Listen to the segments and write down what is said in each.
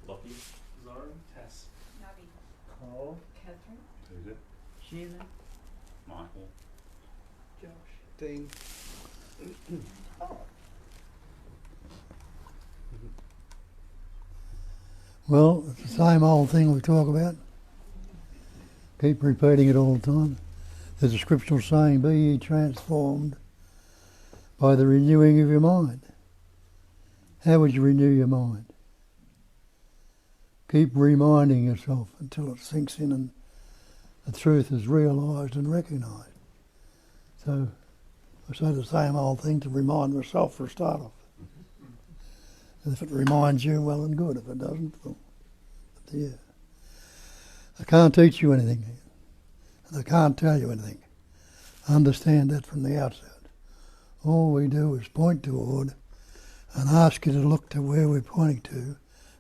Lockie. Zara. Tess. Navi. Carl. Catherine. Who's it? Shannon. Michael. Josh. Dean. Oh. Well, it's the same old thing we talk about. Keep repeating it all the time. There's a scriptural saying, be ye transformed by the renewing of your mind. How would you renew your mind? Keep reminding yourself until it sinks in and the truth is realised and recognised. So I say the same old thing to remind myself for a start off. And if it reminds you, well and good. If it doesn't, well, up to you. I can't teach you anything, and I can't tell you anything. Understand that from the outset. All we do is point toward and ask you to look to where we're pointing to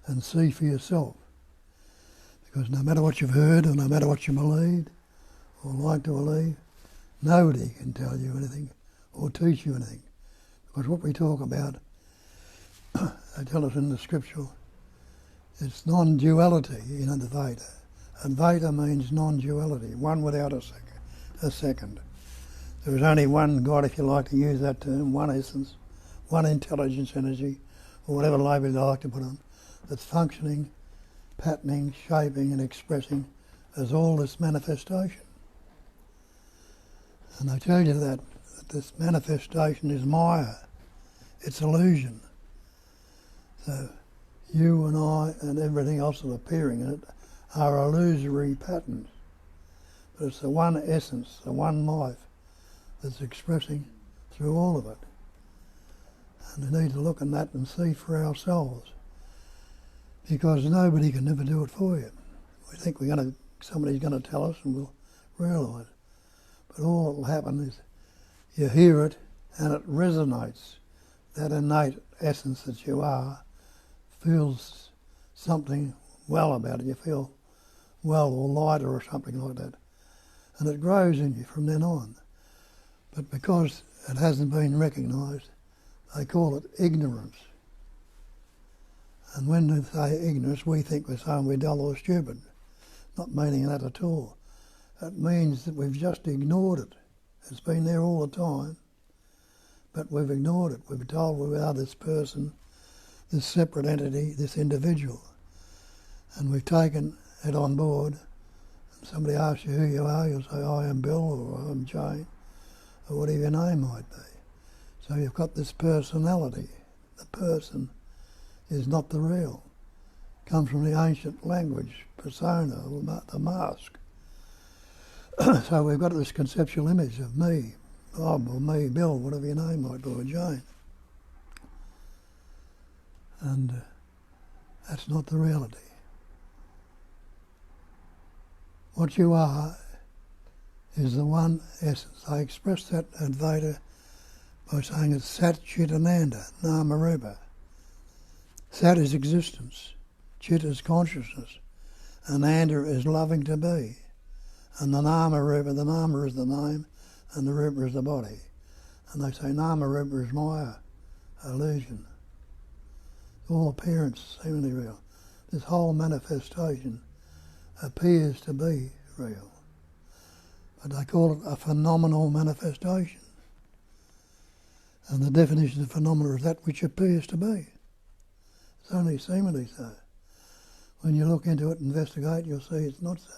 and see for yourself. Because no matter what you've heard or no matter what you believe or like to believe, nobody can tell you anything or teach you anything. Because what we talk about, they tell us in the scripture, it's non-duality in Advaita. Advaita means non-duality, one without a second. There is only one God, if you like to use that term, one essence, one intelligence energy, or whatever label you like to put on, that's functioning, patterning, shaping and expressing as all this manifestation. And I tell you that this manifestation is Maya, it's illusion. So you and I and everything else that's appearing in it are illusory patterns. But it's the one essence, the one life that's expressing through all of it. And we need to look at that and see for ourselves. Because nobody can ever do it for you. We think somebody's going to tell us and we'll realise. But all that will happen is you hear it and it resonates. That innate essence that you are feels something well about it. You feel well or lighter or something like that. And it grows in you from then on. But because it hasn't been recognised, they call it ignorance. And when they say ignorance, we think we're saying we're dull or stupid. Not meaning that at all. It means that we've just ignored it. It's been there all the time, but we've ignored it. We've told we are this person, this separate entity, this individual. And we've taken it on board. And somebody asks you who you are, you'll say, I am Bill, or I'm Jane, or whatever your name might be. So you've got this personality. The person is not the real. Comes from the ancient language, persona, the mask. So we've got this conceptual image of me, Bob, or me, Bill, whatever your name might be, or Jane. And that's not the reality. What you are is the one essence. I express that Advaita by saying it's Sat Chit Ananda, Nama Rupa. Sat is existence, Chit is consciousness, Ananda is loving to be, and the Nama Rupa, the Nama is the name, and the Rupa is the body. And they say Nama Rupa is Maya, illusion. All appearance seemingly real. This whole manifestation appears to be real. But they call it a phenomenal manifestation. And the definition of phenomena is that which appears to be. It's only seemingly so. When you look into it, investigate, you'll see it's not so.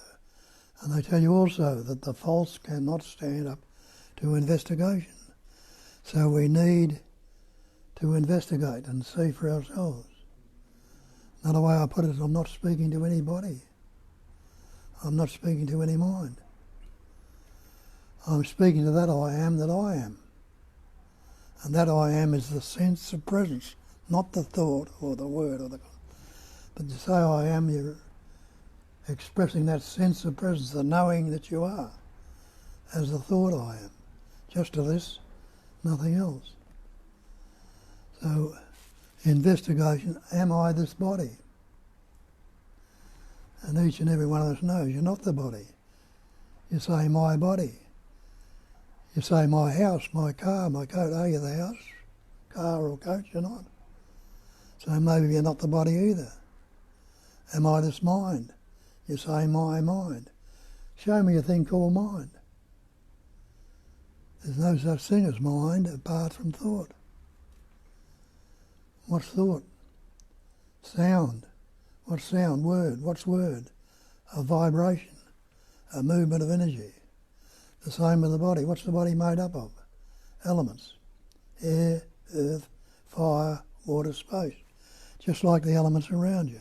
And they tell you also that the false cannot stand up to investigation. So we need to investigate and see for ourselves. Another way I put it is I'm not speaking to anybody. I'm not speaking to any mind. I'm speaking to that I am that I am. And that I am is the sense of presence, not the thought or the word or the... But to say I am, you're expressing that sense of presence, the knowing that you are, as the thought I am. Just to this, nothing else. So, investigation, am I this body? And each and every one of us knows you're not the body. You say my body. You say my house, my car, my coat. Are you the house, car or coach? You're not. So maybe you're not the body either. Am I this mind? You say, my mind. Show me a thing called mind. There's no such thing as mind apart from thought. What's thought? Sound. What's sound? Word. What's word? A vibration, a movement of energy. The same with the body. What's the body made up of? Elements. Air, earth, fire, water, space. Just like the elements around you.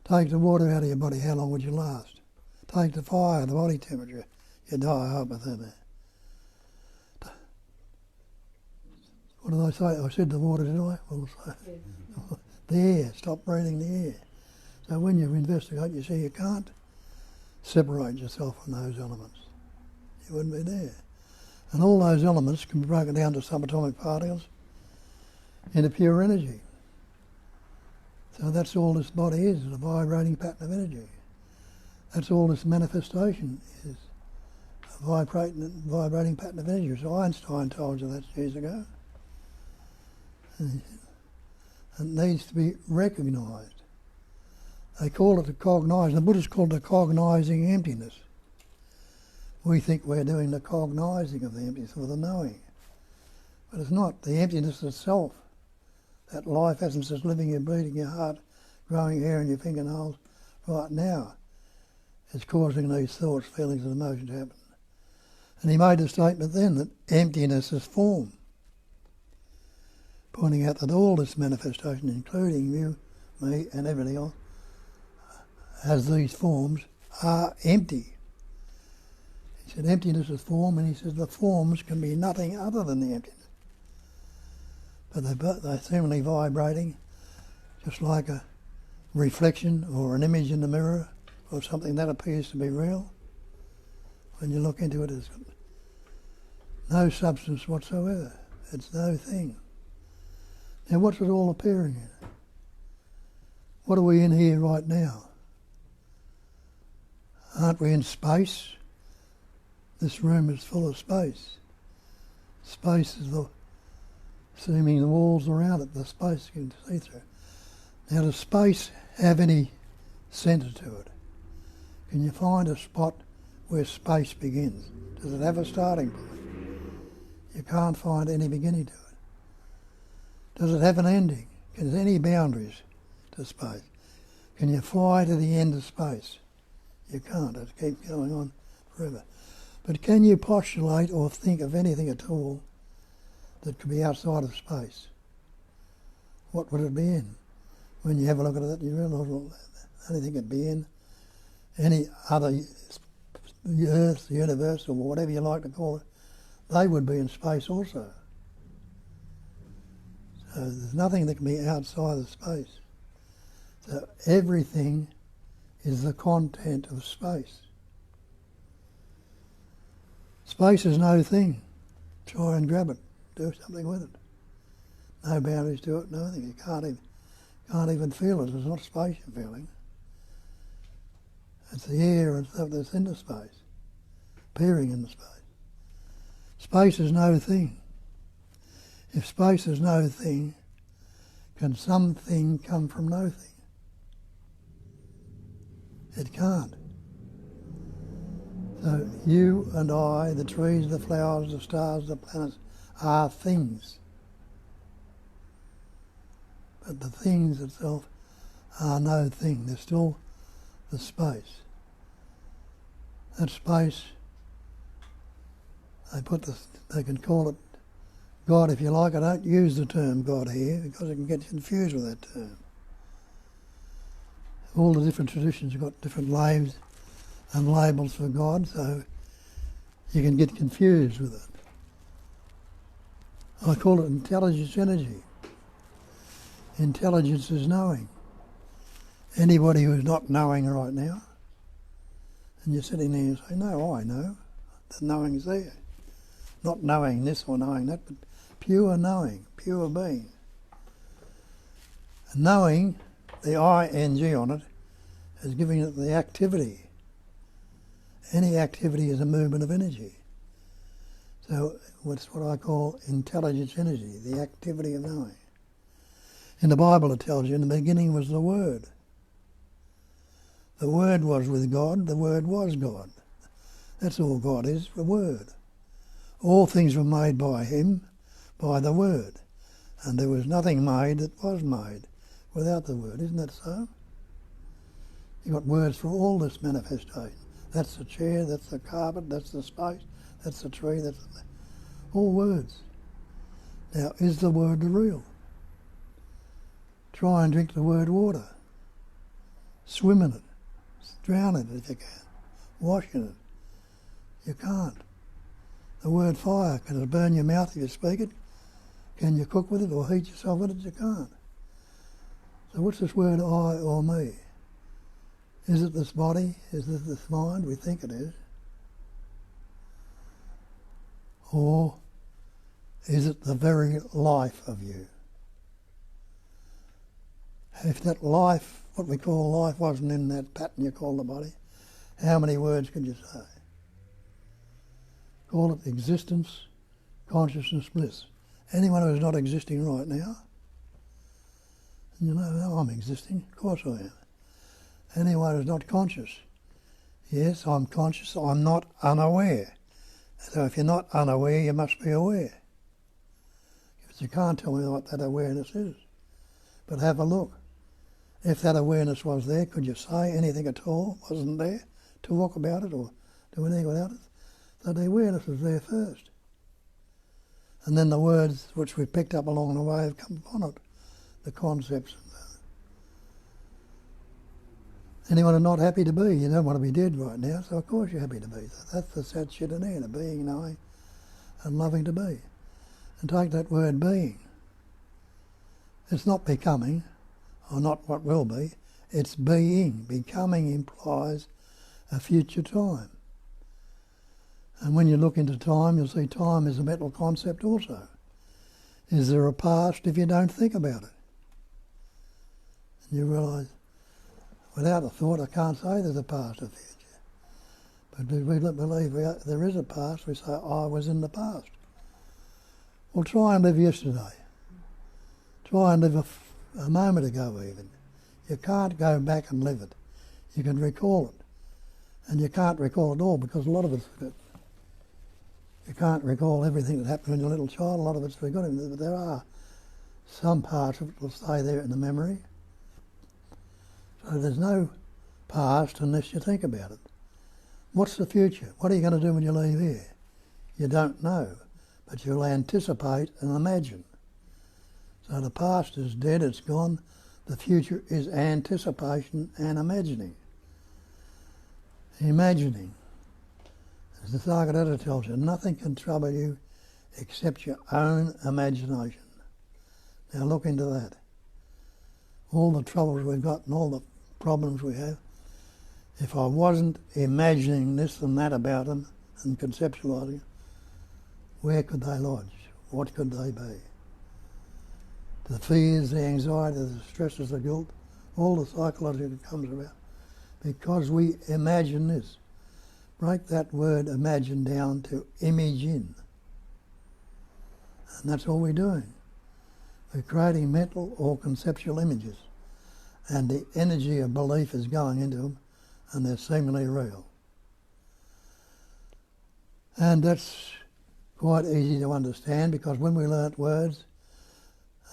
Take the water out of your body, how long would you last? Take the fire, the body temperature, you die hypothermia. What did I say? I said the water, didn't I? Well, the air, stop breathing the air. So when you investigate, you see you can't separate yourself from those elements. You wouldn't be there. And all those elements can be broken down to subatomic particles into pure energy. So that's all this body is a vibrating pattern of energy. That's all this manifestation is, a vibrating pattern of energy. So Einstein told you that years ago. And it needs to be recognised. They call it the cognising. The Buddhists call it the cognising emptiness. We think we're doing the cognising of the emptiness, or the knowing. But it's not. The emptiness itself, that life essence that's living, your breathing, your heart, growing hair in your fingernails right now, is causing these thoughts, feelings and emotions to happen. And he made a statement then that emptiness is form, pointing out that all this manifestation, including you, me and everything else, as these forms, are empty. He said emptiness is form, and he says the forms can be nothing other than the emptiness. But they're seemingly vibrating, just like a reflection or an image in the mirror or something that appears to be real. When you look into it, it's got no substance whatsoever. It's no thing. Now what's it all appearing in? What are we in here right now? Aren't we in space? This room is full of space. Space is seeming the walls around it, the space you can see through. Now does space have any centre to it? Can you find a spot where space begins? Does it have a starting point? You can't find any beginning to it. Does it have an ending? Is there any boundaries to space? Can you fly to the end of space? You can't. It keeps going on forever. But can you postulate or think of anything at all that could be outside of space? What would it be in? When you have a look at it, you realise, well, anything could be in any other Earth, universe, or whatever you like to call it, they would be in space also. So there's nothing that can be outside of space. So everything is the content of space. Space is no thing. Try and grab it. Do something with it. No boundaries to it, nothing. You can't even feel it. It's not space you're feeling. It's the air and stuff that's in the space, appearing in the space. Space is no thing. If space is no thing, can something come from no thing? It can't. So you and I, the trees, the flowers, the stars, the planets, are things. But the things itself are no thing. They're still the space. That space, they can call it God if you like. I don't use the term God here because it can get confused with that term. All the different traditions have got different names and labels for God, so you can get confused with it. I call it intelligence energy. Intelligence is knowing. Anybody who's not knowing right now, and you're sitting there and say, no, I know. The knowing's there. Not knowing this or knowing that, but pure knowing, pure being. And knowing, the ing on it, is giving it the activity. Any activity is a movement of energy. So it's what I call intelligence energy, the activity of knowing. In the Bible it tells you, in the beginning was the Word. The Word was with God, the Word was God. That's all God is, the Word. All things were made by him, by the Word. And there was nothing made that was made without the Word. Isn't that so? You've got words for all this manifestation. That's the chair, that's the carpet, that's the space, that's the tree, that's all words. Now, is the Word the real? Try and drink the Word water. Swim in it. Drown in it if you can. Wash in it. You can't. The Word fire, can it burn your mouth if you speak it? Can you cook with it or heat yourself with it? You can't. So what's this word I or me? Is it this body? Is it this mind? We think it is. Or is it the very life of you? If that life, what we call life, wasn't in that pattern you call the body, how many words could you say? Call it existence, consciousness, bliss. Anyone who's not existing right now, you know, I'm existing, of course I am. Anyone who's not conscious, yes, I'm conscious, I'm not unaware. So if you're not unaware, you must be aware. Because you can't tell me what that awareness is. But have a look. If that awareness was there, could you say anything at all? Wasn't there? Talk about it or do anything without it? So the awareness was there first. And then the words which we picked up along the way have come upon it. The concepts. Anyone who's not happy to be, you don't want to be dead right now, so of course you're happy to be. So that's the Sat Chit Ananda, being, knowing and loving to be. And take that word being. It's not becoming, or not what will be, it's being. Becoming implies a future time. And when you look into time, you'll see time is a mental concept also. Is there a past if you don't think about it? And you realise, without a thought, I can't say there's a past or future. But do we believe there is a past? We say, I was in the past. Well, try and live yesterday. Try and live a moment ago even. You can't go back and live it. You can recall it. And you can't recall it all because a lot of it's forgotten. You can't recall everything that happened when you're a little child. A lot of it's forgotten. But there are some parts of it will stay there in the memory. So there's no past unless you think about it. What's the future? What are you going to do when you leave here? You don't know, but you'll anticipate and imagine. So the past is dead, it's gone. The future is anticipation and imagining. Imagining. As the Thagaratta tells you, nothing can trouble you except your own imagination. Now look into that. All the troubles we've got and all the problems we have, if I wasn't imagining this and that about them and conceptualising, where could they lodge? What could they be? The fears, the anxiety, the stresses, the guilt, all the psychology that comes about, because we imagine this. Break that word imagine down to image in. And that's all we're doing. We're creating mental or conceptual images. And the energy of belief is going into them, and they're seemingly real. And that's quite easy to understand, because when we learnt words,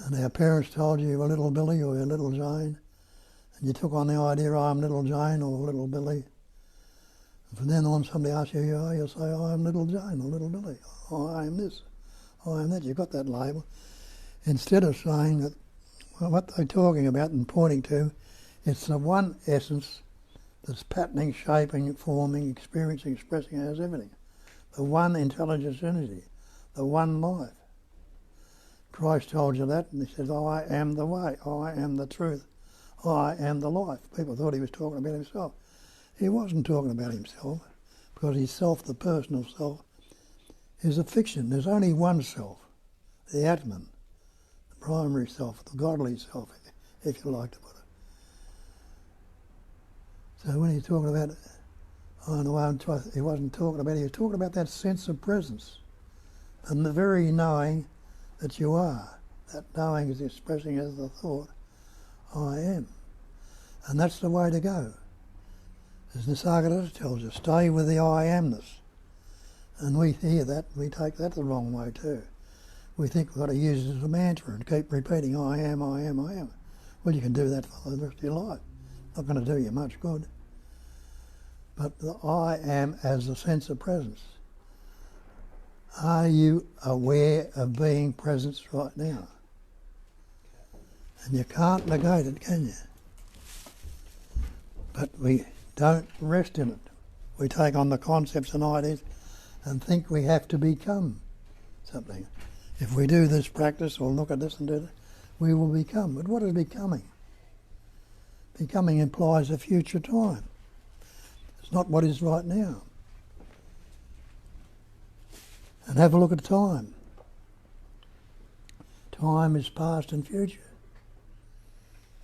and our parents told you were little Billy or you're little Jane, and you took on the idea, I'm little Jane or little Billy, and from then on somebody asks you who you are, you'll say, I'm little Jane or little Billy, or I am this, or I am that. You've got that label. Instead of saying that, well, what they're talking about and pointing to, it's the one essence that's patterning, shaping, forming, experiencing, expressing, has everything. The one intelligence energy, the one life. Christ told you that, and he said, I am the way, I am the truth, I am the life. People thought he was talking about himself. He wasn't talking about himself, because his self, the personal self, is a fiction. There's only one self, the Atman, the primary self, the godly self, if you like to put it. So when he's talking about, he wasn't talking about it, he was talking about that sense of presence and the very knowing that you are. That knowing is expressing as the thought, I am. And that's the way to go. As Nisargadatta tells us, stay with the I amness. And we hear that, we take that the wrong way too. We think we've got to use it as a mantra and keep repeating, I am, I am, I am. Well, you can do that for the rest of your life. Not going to do you much good. But the I am as the sense of presence. Are you aware of being present right now? And you can't negate it, can you? But we don't rest in it. We take on the concepts and ideas and think we have to become something. If we do this practice or look at this and do that, we will become. But what is becoming? Becoming implies a future time. It's not what is right now. And have a look at time. Time is past and future.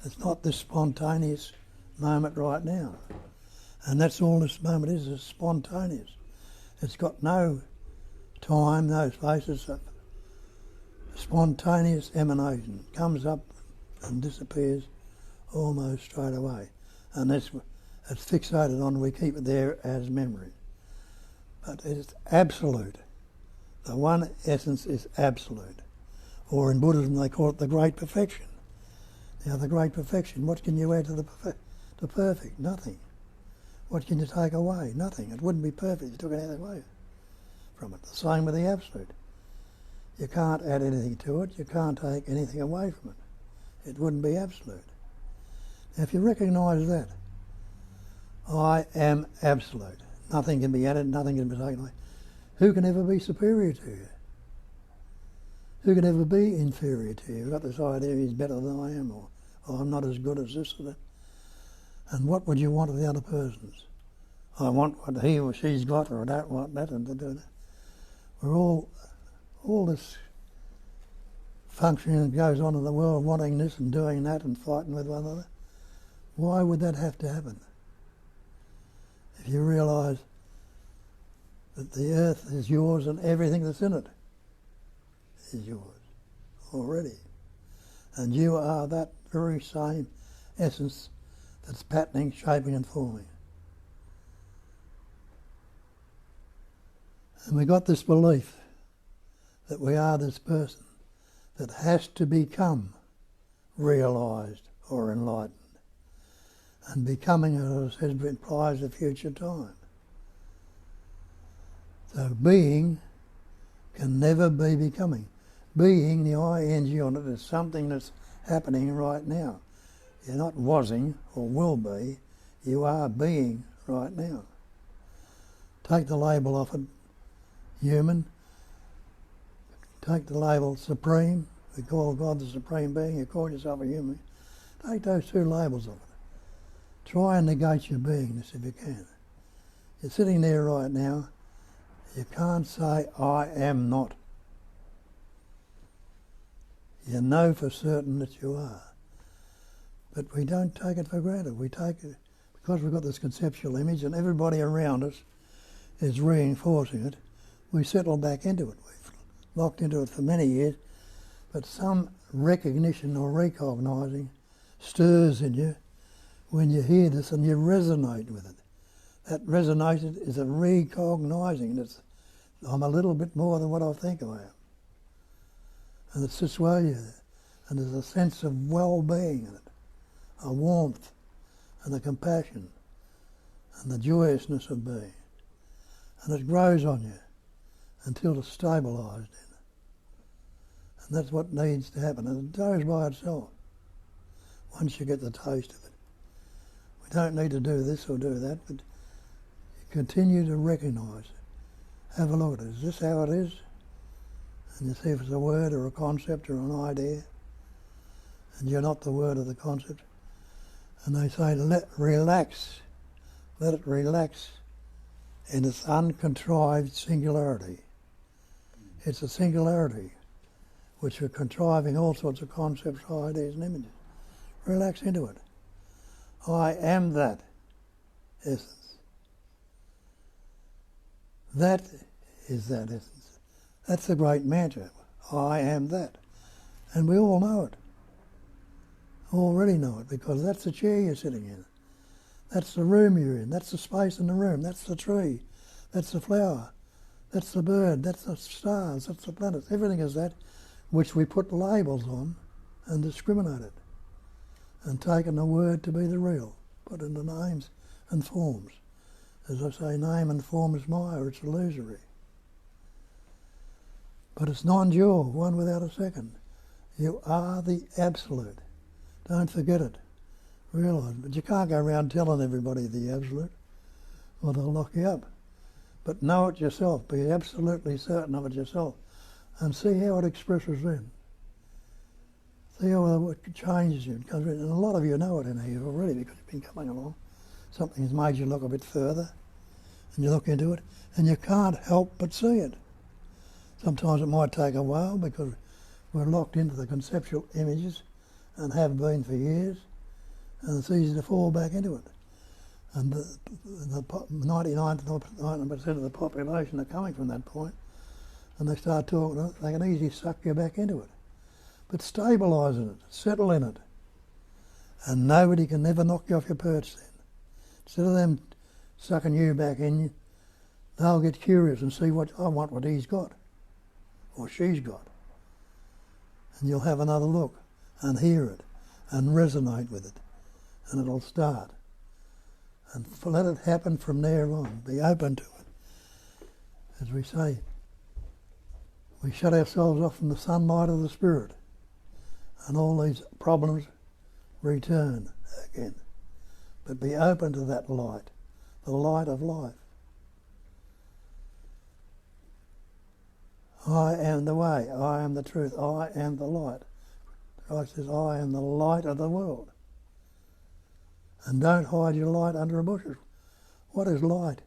It's not this spontaneous moment right now. And that's all this moment is spontaneous. It's got no time, no space. It's a spontaneous emanation. It comes up and disappears almost straight away. And it's fixated on, we keep it there as memory. But it's absolute. The one essence is absolute. Or in Buddhism they call it the great perfection. Now the great perfection, what can you add to the perfect? Nothing. What can you take away? Nothing. It wouldn't be perfect if you took anything away from it. The same with the absolute. You can't add anything to it, you can't take anything away from it. It wouldn't be absolute. Now if you recognise that, I am absolute. Nothing can be added, nothing can be taken away. Who can ever be superior to you? Who can ever be inferior to you? You've got this idea he's better than I am, or I'm not as good as this or that. And what would you want of the other persons? I want what he or she's got, or I don't want that, and to do that. We're all this functioning that goes on in the world, wanting this and doing that and fighting with one another. Why would that have to happen? If you realise that the earth is yours and everything that's in it is yours already. And you are that very same essence that's patterning, shaping and forming. And we got this belief that we are this person that has to become realised or enlightened. And becoming, as I said, implies a future time. So being can never be becoming. Being, the ing on it, is something that's happening right now. You're not wasing or will be, you are being right now. Take the label off it, human. Take the label supreme. We call God the supreme being, you call yourself a human. Take those two labels off it. Try and negate your beingness if you can. You're sitting there right now, you can't say, I am not. You know for certain that you are. But we don't take it for granted. We take it, because we've got this conceptual image and everybody around us is reinforcing it, we settle back into it. We've locked into it for many years, but some recognition or recognising stirs in you when you hear this and you resonate with it. That resonation is a recognising. I'm a little bit more than what I think I am. And it sits well you there. And there's a sense of well-being in it, a warmth and a compassion and the joyousness of being. And it grows on you until it's stabilised in it. And that's what needs to happen. And it goes by itself once you get the taste of it. We don't need to do this or do that, but you continue to recognise it. Have a look at it. Is this how it is? And you see if it's a word or a concept or an idea. And you're not the word or the concept. And they say, let it relax in its uncontrived singularity. It's a singularity which are contriving all sorts of concepts, ideas and images. Relax into it. I am that essence. That is that essence. That's the great mantra. I am that. And we all know it. Already know it, because that's the chair you're sitting in. That's the room you're in. That's the space in the room. That's the tree. That's the flower. That's the bird. That's the stars. That's the planets. Everything is that which we put labels on and discriminated and taken the word to be the real, put into names and forms. As I say, name and form is Maya. It's illusory. But it's non-dual, one without a second. You are the absolute. Don't forget it. Realise. But you can't go around telling everybody the absolute, or they'll lock you up. But know it yourself. Be absolutely certain of it yourself. And see how it expresses then. See how it changes you. And a lot of you know it in here already because you've been coming along. Something's made you look a bit further. And you look into it. And you can't help but see it. Sometimes it might take a while because we're locked into the conceptual images and have been for years. And it's easy to fall back into it. And the 99% of the population are coming from that point, and they start talking, they can easily suck you back into it. But stabilise in it, settle in it, and nobody can never knock you off your perch then. Instead of them sucking you back in, they'll get curious and see I want what he's got, or she's got. And you'll have another look, and hear it, and resonate with it, and it'll start. And let it happen from there on. Be open to it. As we say, we shut ourselves off from the sunlight of the Spirit, and all these problems return again. But be open to that light, the light of life. I am the way, I am the truth, I am the light. Christ says, I am the light of the world. And don't hide your light under a bushel. What is light?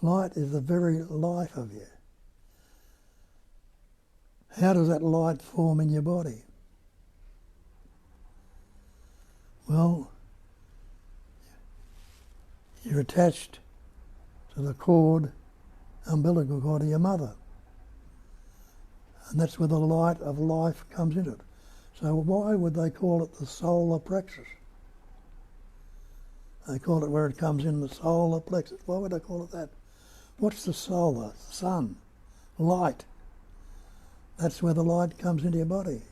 Light is the very life of you. How does that light form in your body? Well, you're attached to the cord, umbilical cord of your mother. And that's where the light of life comes into it. So why would they call it the solar plexus? They call it where it comes in, the solar plexus. Why would they call it that? What's the solar? The sun. Light. That's where the light comes into your body.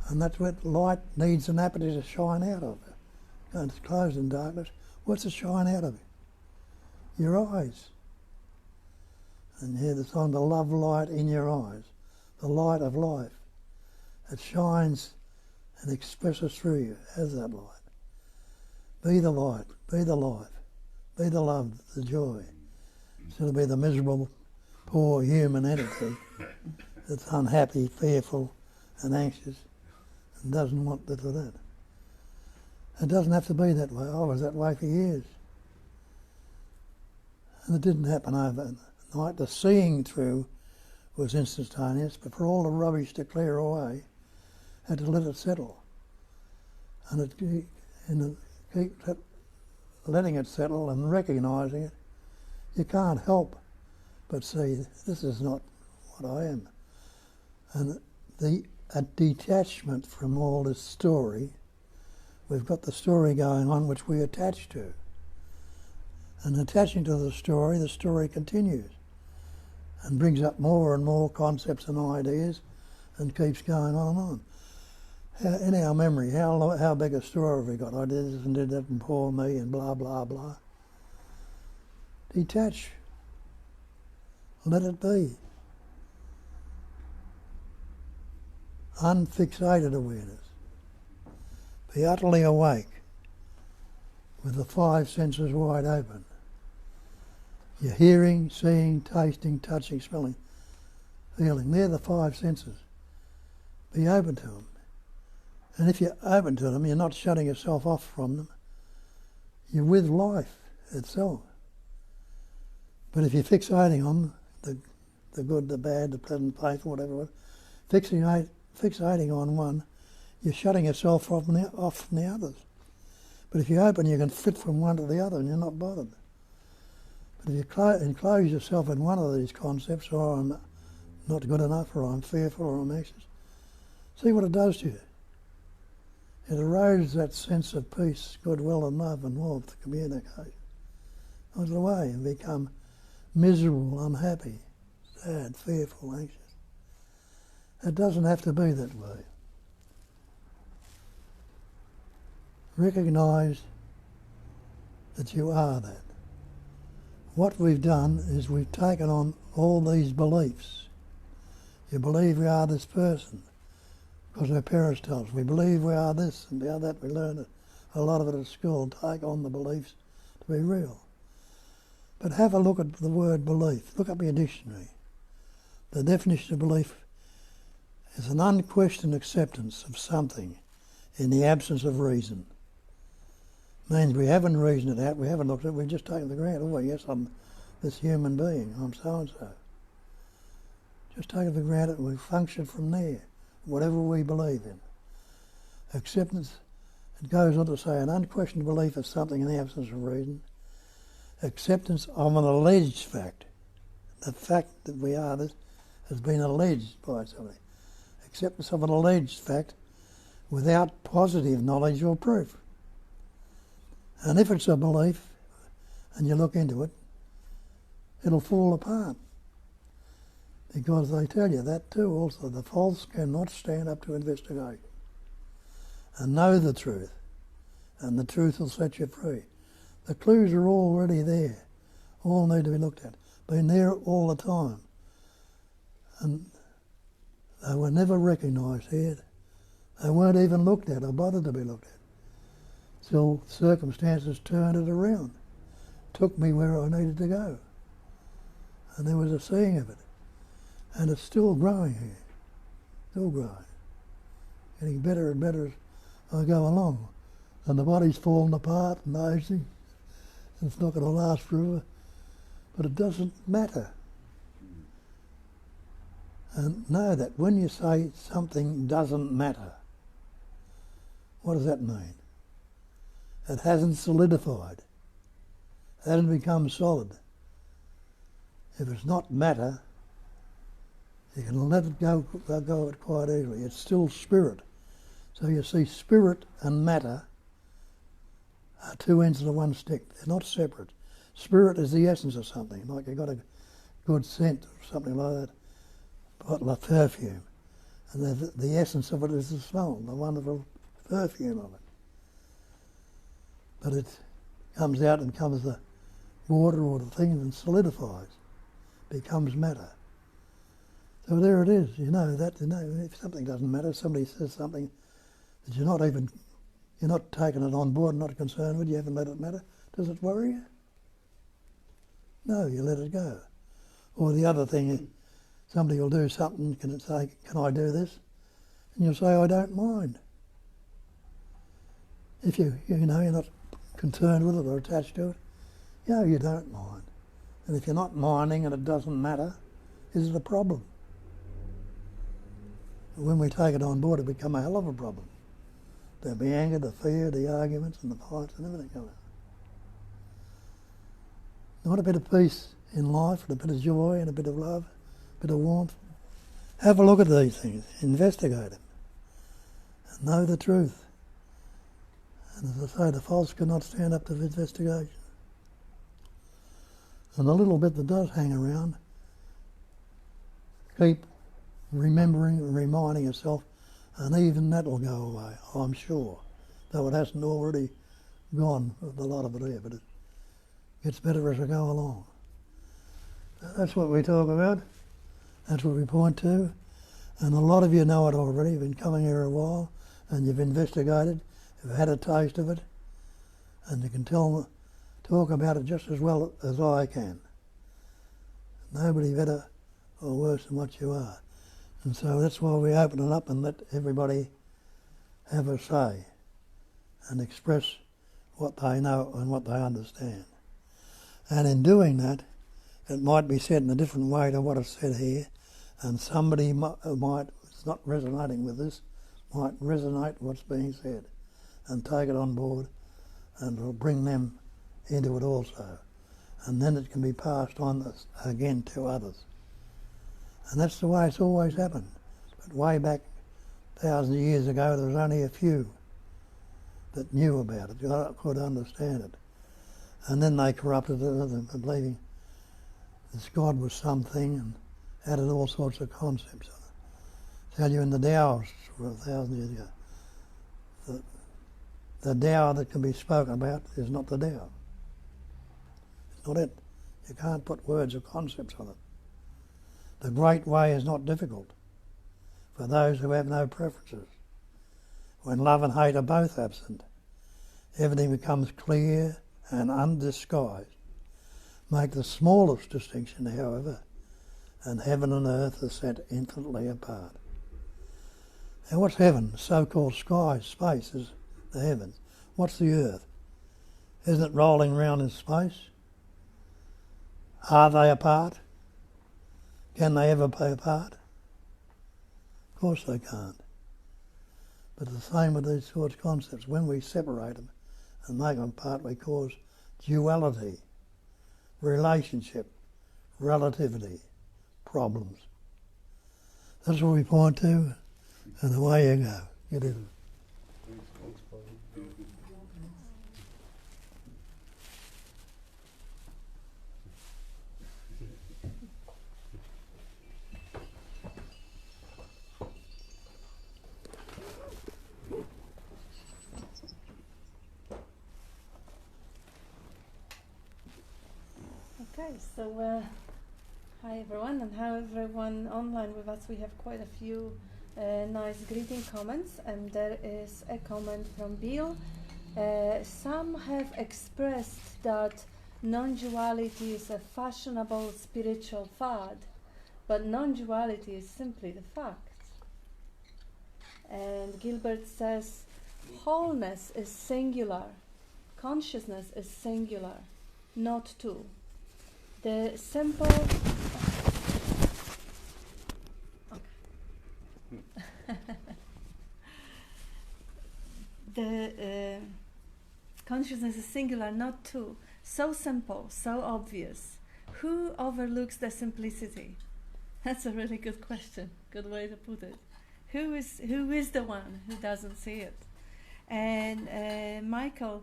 And that's where light needs an aperture to shine out of. And it's closed in darkness. What's to shine out of it? Your eyes. And here the song, the love light in your eyes. The light of life. It shines and expresses through you as that light. Be the light, be the life, be the love, the joy. Instead of be the miserable, poor human entity that's unhappy, fearful and anxious and doesn't want this or that. It doesn't have to be that way. I was that way for years. And it didn't happen overnight. The seeing through was instantaneous, but for all the rubbish to clear away, I had to let it settle. And keep letting it settle and recognising it, you can't help but see this is not what I am. And a detachment from all this story, we've got the story going on which we attach to. And attaching to the story continues and brings up more and more concepts and ideas and keeps going on and on. In our memory, how big a story have we got? I did this and did that and poor me and blah, blah, blah. Detach. Let it be. Unfixated awareness. Be utterly awake with the five senses wide open. Your hearing, seeing, tasting, touching, smelling, feeling. They're the five senses. Be open to them. And if you're open to them, you're not shutting yourself off from them. You're with life itself. But if you're fixating on the good, the bad, the pleasant, painful, whatever, fixating on one, you're shutting yourself off from the others. But if you're open, you can flit from one to the other and you're not bothered. But if you enclose yourself in one of these concepts, or I'm not good enough, or I'm fearful, or I'm anxious, See what it does to you. It erodes that sense of peace, goodwill and love and warmth, communication. Goes away and become miserable, unhappy, sad, fearful, anxious. It doesn't have to be that way. Recognise that you are that. What we've done is we've taken on all these beliefs. You believe we are this person because our parents tell us. We believe we are this and we are that. We learn a lot of it at school. Take on the beliefs to be real. But have a look at the word belief. Look up your dictionary. The definition of belief is an unquestioned acceptance of something in the absence of reason. Means we haven't reasoned it out, we haven't looked at it, we've just taken it for granted. Oh, yes, I'm this human being, I'm so-and-so. Just take it for granted and we function from there, whatever we believe in. Acceptance, it goes on to say, an unquestioned belief of something in the absence of reason. Acceptance of an alleged fact. The fact that we are this has been alleged by somebody. Acceptance of an alleged fact without positive knowledge or proof. And if it's a belief, and you look into it, it'll fall apart. Because they tell you that too also, the false cannot stand up to investigation. And know the truth, and the truth will set you free. The clues are already there, all need to be looked at. Been there all the time. And they were never recognised here. They weren't even looked at or bothered to be looked at. Till circumstances turned it around, took me where I needed to go. And there was a seeing of it. And it's still growing here, still growing. Getting better and better as I go along. And the body's falling apart and aging. It's not going to last forever, but it doesn't matter. And know that when you say something doesn't matter, what does that mean? It hasn't solidified. It hasn't become solid. If it's not matter, you can let it go of it quite easily. It's still spirit. So you see, spirit and matter are two ends of one stick. They're not separate. Spirit is the essence of something, like you've got a good scent or something like that, bottle of perfume. And the essence of it is the smell, the wonderful perfume of it. But it comes out and comes the water or the thing and solidifies, becomes matter. So there it is, you know that, if something doesn't matter, somebody says something that you're not taking it on board, not concerned with, you haven't let it matter, does it worry you? No, you let it go. Or the other thing is, somebody will do something, can say, can I do this? And you'll say, I don't mind. If you're not concerned with it or attached to it, you don't mind. And if you're not minding and it doesn't matter, is it a problem? When we take it on board, it becomes a hell of a problem. There'll be anger, the fear, the arguments and the fights and everything coming. Not a bit of peace in life, and a bit of joy and a bit of love, a bit of warmth. Have a look at these things, investigate them, and know the truth. And as I say, the false cannot stand up to investigation. And the little bit that does hang around, keep remembering and reminding yourself, and even that will go away, I'm sure. Though it hasn't already gone, a lot of it here, but it gets better as we go along. That's what we talk about. That's what we point to. And a lot of you know it already. You've been coming here a while, and you've investigated, you've had a taste of it, and you can talk about it just as well as I can. Nobody better or worse than what you are. And so that's why we open it up and let everybody have a say and express what they know and what they understand. And in doing that, it might be said in a different way to what is said here, and somebody might, it's not resonating with this, might resonate what's being said and take it on board, and it'll bring them into it also. And then it can be passed on again to others. And that's the way it's always happened. But way back thousands of years ago, there was only a few that knew about it, could understand it. And then they corrupted it, believing this God was something and added all sorts of concepts on it. Tell you in the Taoists for 1,000 years ago, the Tao that can be spoken about is not the Tao. It's not it. You can't put words or concepts on it. The great way is not difficult for those who have no preferences. When love and hate are both absent, everything becomes clear and undisguised. Make the smallest distinction, however, and heaven and earth are set infinitely apart. Now what's heaven? So-called sky, space is the heavens. What's the earth? Isn't it rolling around in space? Are they apart? Can they ever be apart? Of course they can't. But the same with these sorts of concepts. When we separate them and make them apart, we cause duality, relationship, relativity, problems. That's what we point to, and away you go. Get in. Okay, so hi everyone, and how everyone online with us. We have quite a few nice greeting comments, and there is a comment from Bill. Some have expressed that non-duality is a fashionable spiritual fad, but non-duality is simply the fact. And Gilbert says, wholeness is singular, consciousness is singular, not two. The simple consciousness is singular, not two. So simple, so obvious. Who overlooks the simplicity? That's a really good question. Good way to put it. Who is the one who doesn't see it? And Michael,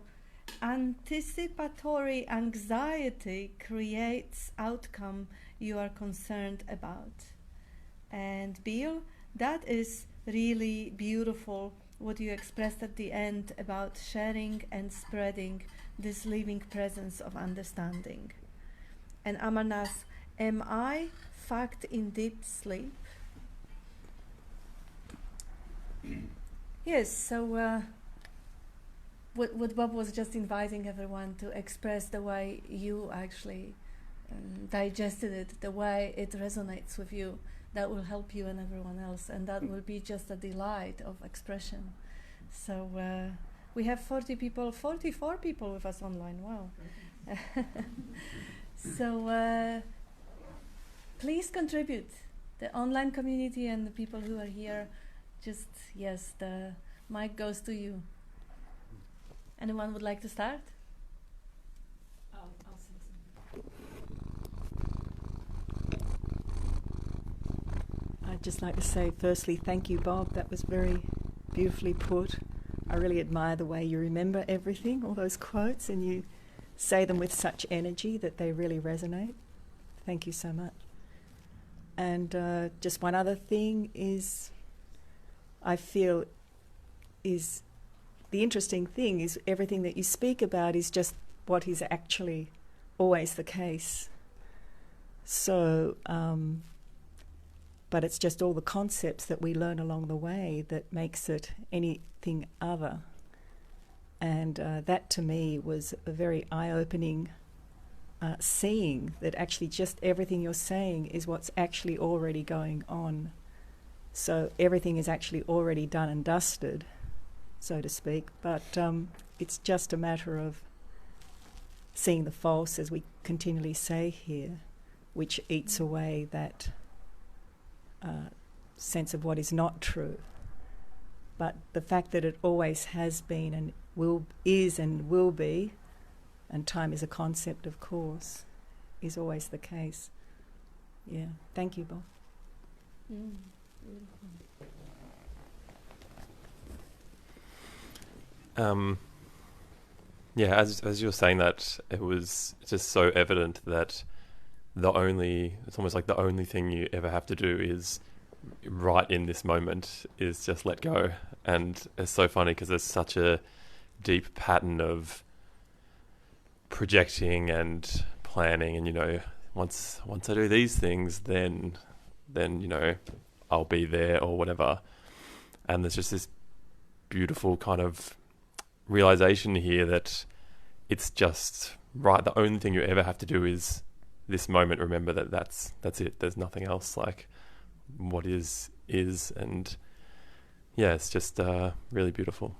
anticipatory anxiety creates outcome you are concerned about. And Bill, that is really beautiful what you expressed at the end about sharing and spreading this living presence of understanding. And Amarnath, am I fact in deep sleep? Yes, so what Bob was just inviting everyone to express the way you actually digested it, the way it resonates with you, that will help you and everyone else, and that will be just a delight of expression. So we have 44 people with us online, wow. So please contribute, the online community and the people who are here, just, yes, the mic goes to you. Anyone would like to start? I'll say something. I'd just like to say, firstly, thank you, Bob. That was very beautifully put. I really admire the way you remember everything, all those quotes, and you say them with such energy that they really resonate. Thank you so much. And just one other thing is, I feel is the interesting thing is everything that you speak about is just what is actually always the case. So, but it's just all the concepts that we learn along the way that makes it anything other. And that to me was a very eye-opening seeing that actually just everything you're saying is what's actually already going on. So everything is actually already done and dusted, so to speak, but it's just a matter of seeing the false, as we continually say here, which eats away that sense of what is not true. But the fact that it always has been and is and will be, and time is a concept, of course, is always the case. Yeah, thank you, Bob. Beautiful. Yeah, as you were saying that, it was just so evident that it's almost like the only thing you ever have to do is right in this moment is just let go. And it's so funny because there's such a deep pattern of projecting and planning, and once I do these things, then I'll be there or whatever. And there's just this beautiful kind of realization here that it's just right. The only thing you ever have to do is this moment. Remember that's it. There's nothing else. Like what is, and yeah, it's just really beautiful.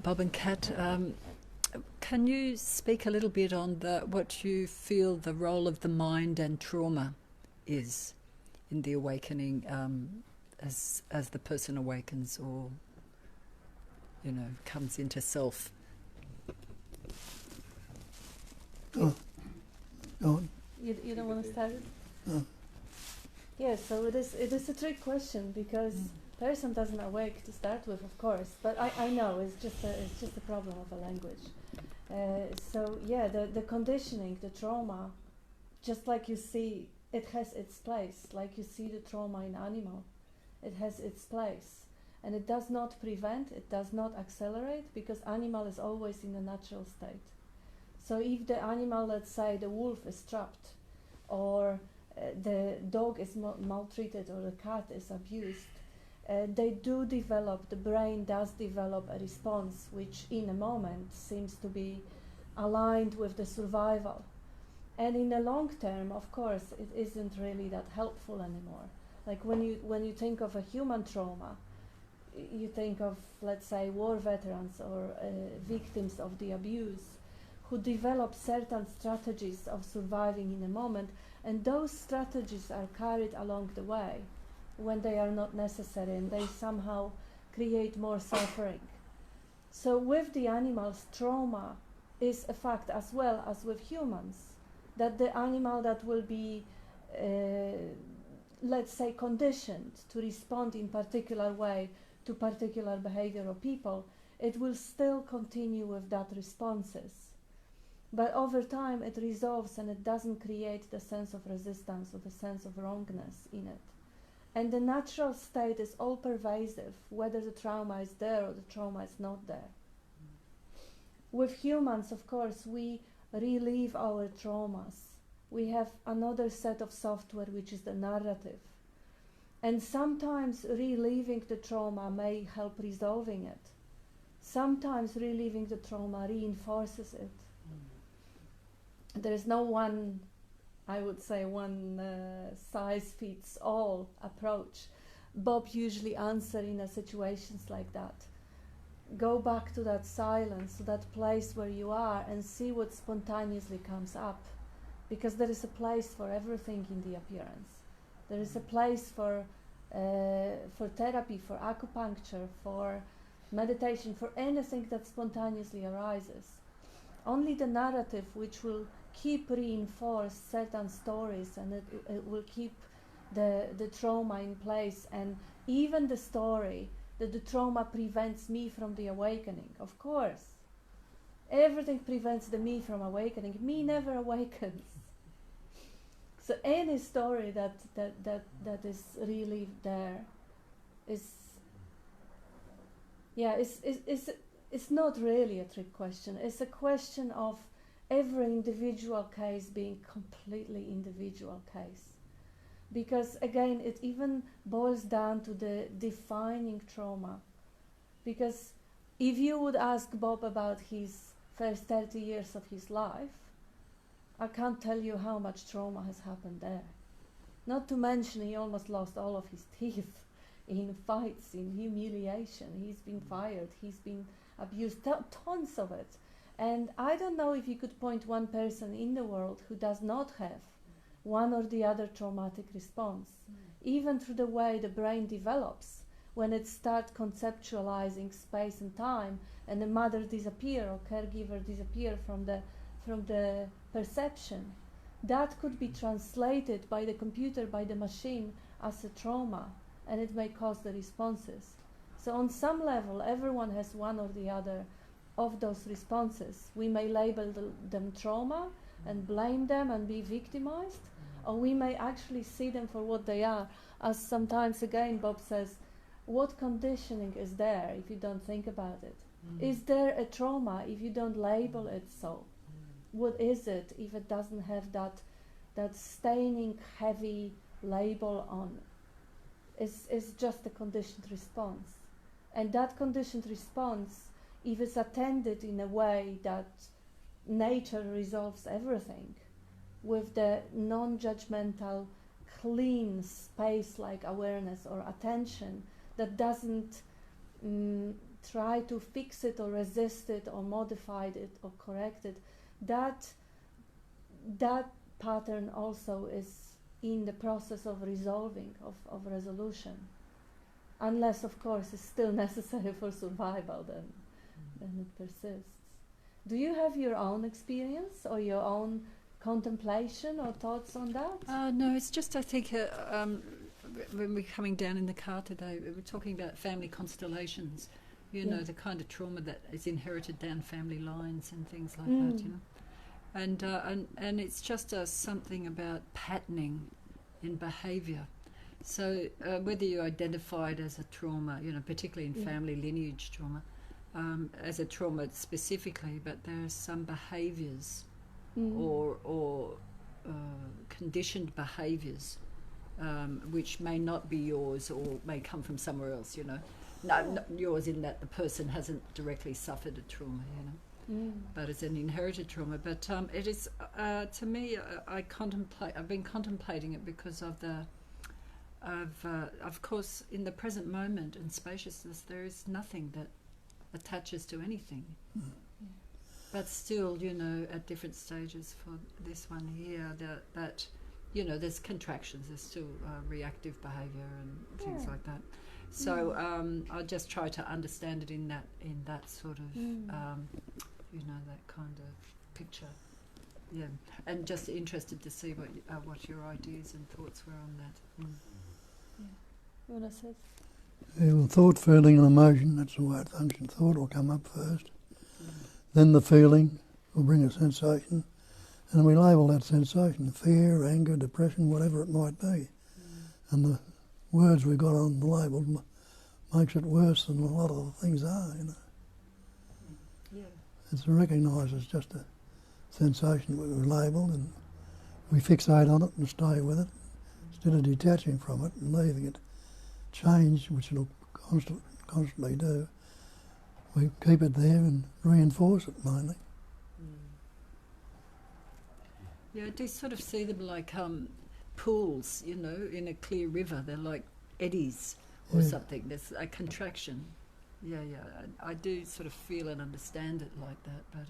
Bob and Kat, can you speak a little bit on what you feel the role of the mind and trauma is in the awakening, as the person awakens or comes into self? Go on. You don't want to start it? No. Yeah, so it is a trick question because person doesn't awake to start with, of course, but I know it's just a problem of a language. So yeah, the conditioning, the trauma, just like you see, it has its place. Like you see the trauma in animal, it has its place, and it does not prevent, it does not accelerate, because animal is always in a natural state. So if the animal, let's say the wolf is trapped, or the dog is maltreated, or the cat is abused, they do develop, the brain does develop a response which in a moment seems to be aligned with the survival. And in the long term, of course, it isn't really that helpful anymore. Like when you think of a human trauma, you think of, let's say, war veterans or victims of the abuse who develop certain strategies of surviving in a moment, and those strategies are carried along the way when they are not necessary, and they somehow create more suffering. So with the animals, trauma is a fact as well as with humans, that the animal that will be, let's say, conditioned to respond in particular way to particular behavior of people, it will still continue with that responses. But over time it resolves, and it doesn't create the sense of resistance or the sense of wrongness in it. And the natural state is all pervasive, whether the trauma is there or the trauma is not there. With humans, of course, we relive our traumas. We have another set of software, which is the narrative. And sometimes reliving the trauma may help resolving it. Sometimes reliving the trauma reinforces it. There is no one, I would say, one size fits all approach. Bob usually answers in situations like that. Go back to that silence, to that place where you are, and see what spontaneously comes up. Because there is a place for everything in the appearance. There is a place for therapy, for acupuncture, for meditation, for anything that spontaneously arises. Only the narrative, which will keep reinforce certain stories, and it will keep the trauma in place, and even the story that the trauma prevents me from the awakening. Of course, everything prevents the me from awakening. Me never awakens. So any story that is really there is, yeah, it's not really a trick question. It's a question of every individual case being completely individual case. Because again, it even boils down to the defining trauma. Because if you would ask Bob about his first 30 years of his life, I can't tell you how much trauma has happened there. Not to mention he almost lost all of his teeth in fights, in humiliation. He's been fired, he's been abused, tons of it. And I don't know if you could point one person in the world who does not have one or the other traumatic response, even through the way the brain develops. When it starts conceptualizing space and time, and the mother disappear or caregiver disappear from the perception, that could be translated by the computer, by the machine, as a trauma, and it may cause the responses. So on some level, everyone has one or the other of those responses. We may label them trauma and blame them and be victimized, or we may actually see them for what they are. As sometimes again Bob says, what conditioning is there if you don't think about it? Is there a trauma if you don't label it so? What is it if it doesn't have that staining heavy label on? It's just a conditioned response. And that conditioned response, if it's attended in a way that nature resolves everything, with the non-judgmental, clean space-like awareness or attention that doesn't try to fix it or resist it or modify it or correct it, that pattern also is in the process of resolving, of resolution. Unless, of course, it's still necessary for survival, then it persists. Do you have your own experience or your own contemplation or thoughts on that? No, it's just, I think, when we're coming down in the car today, we were talking about family constellations, you know, the kind of trauma that is inherited down family lines and things like that, you know. And it's just something about patterning in behaviour. So whether you identify it as a trauma, you know, particularly in family lineage trauma, as a trauma specifically, but there are some behaviours or conditioned behaviours which may not be yours or may come from somewhere else, you know. No, not yours in that the person hasn't directly suffered a trauma, you know, but it's an inherited trauma. But it is, to me, I've been contemplating it because of course, in the present moment and spaciousness, there is nothing that attaches to anything. But still, you know, at different stages for this one here, that you know, there's contractions, there's still reactive behaviour and things like that. So I just try to understand it in that sort of, you know, that kind of picture. Yeah, and just interested to see what your ideas and thoughts were on that. You want to say? Yeah, well, thought, feeling and emotion, that's the way it functions. Thought will come up first. Then the feeling will bring a sensation. And we label that sensation, fear, anger, depression, whatever it might be. And the words we got on the label makes it worse than a lot of the things are, you know. Yeah. It's recognised as just a sensation that we've labelled, and we fixate on it and stay with it instead of detaching from it and leaving it change, which it'll constantly do. We keep it there and reinforce it mainly. Yeah, I do sort of see them like pools, you know, in a clear river. They're like eddies or something. There's a contraction. Yeah, I do sort of feel and understand it like that. But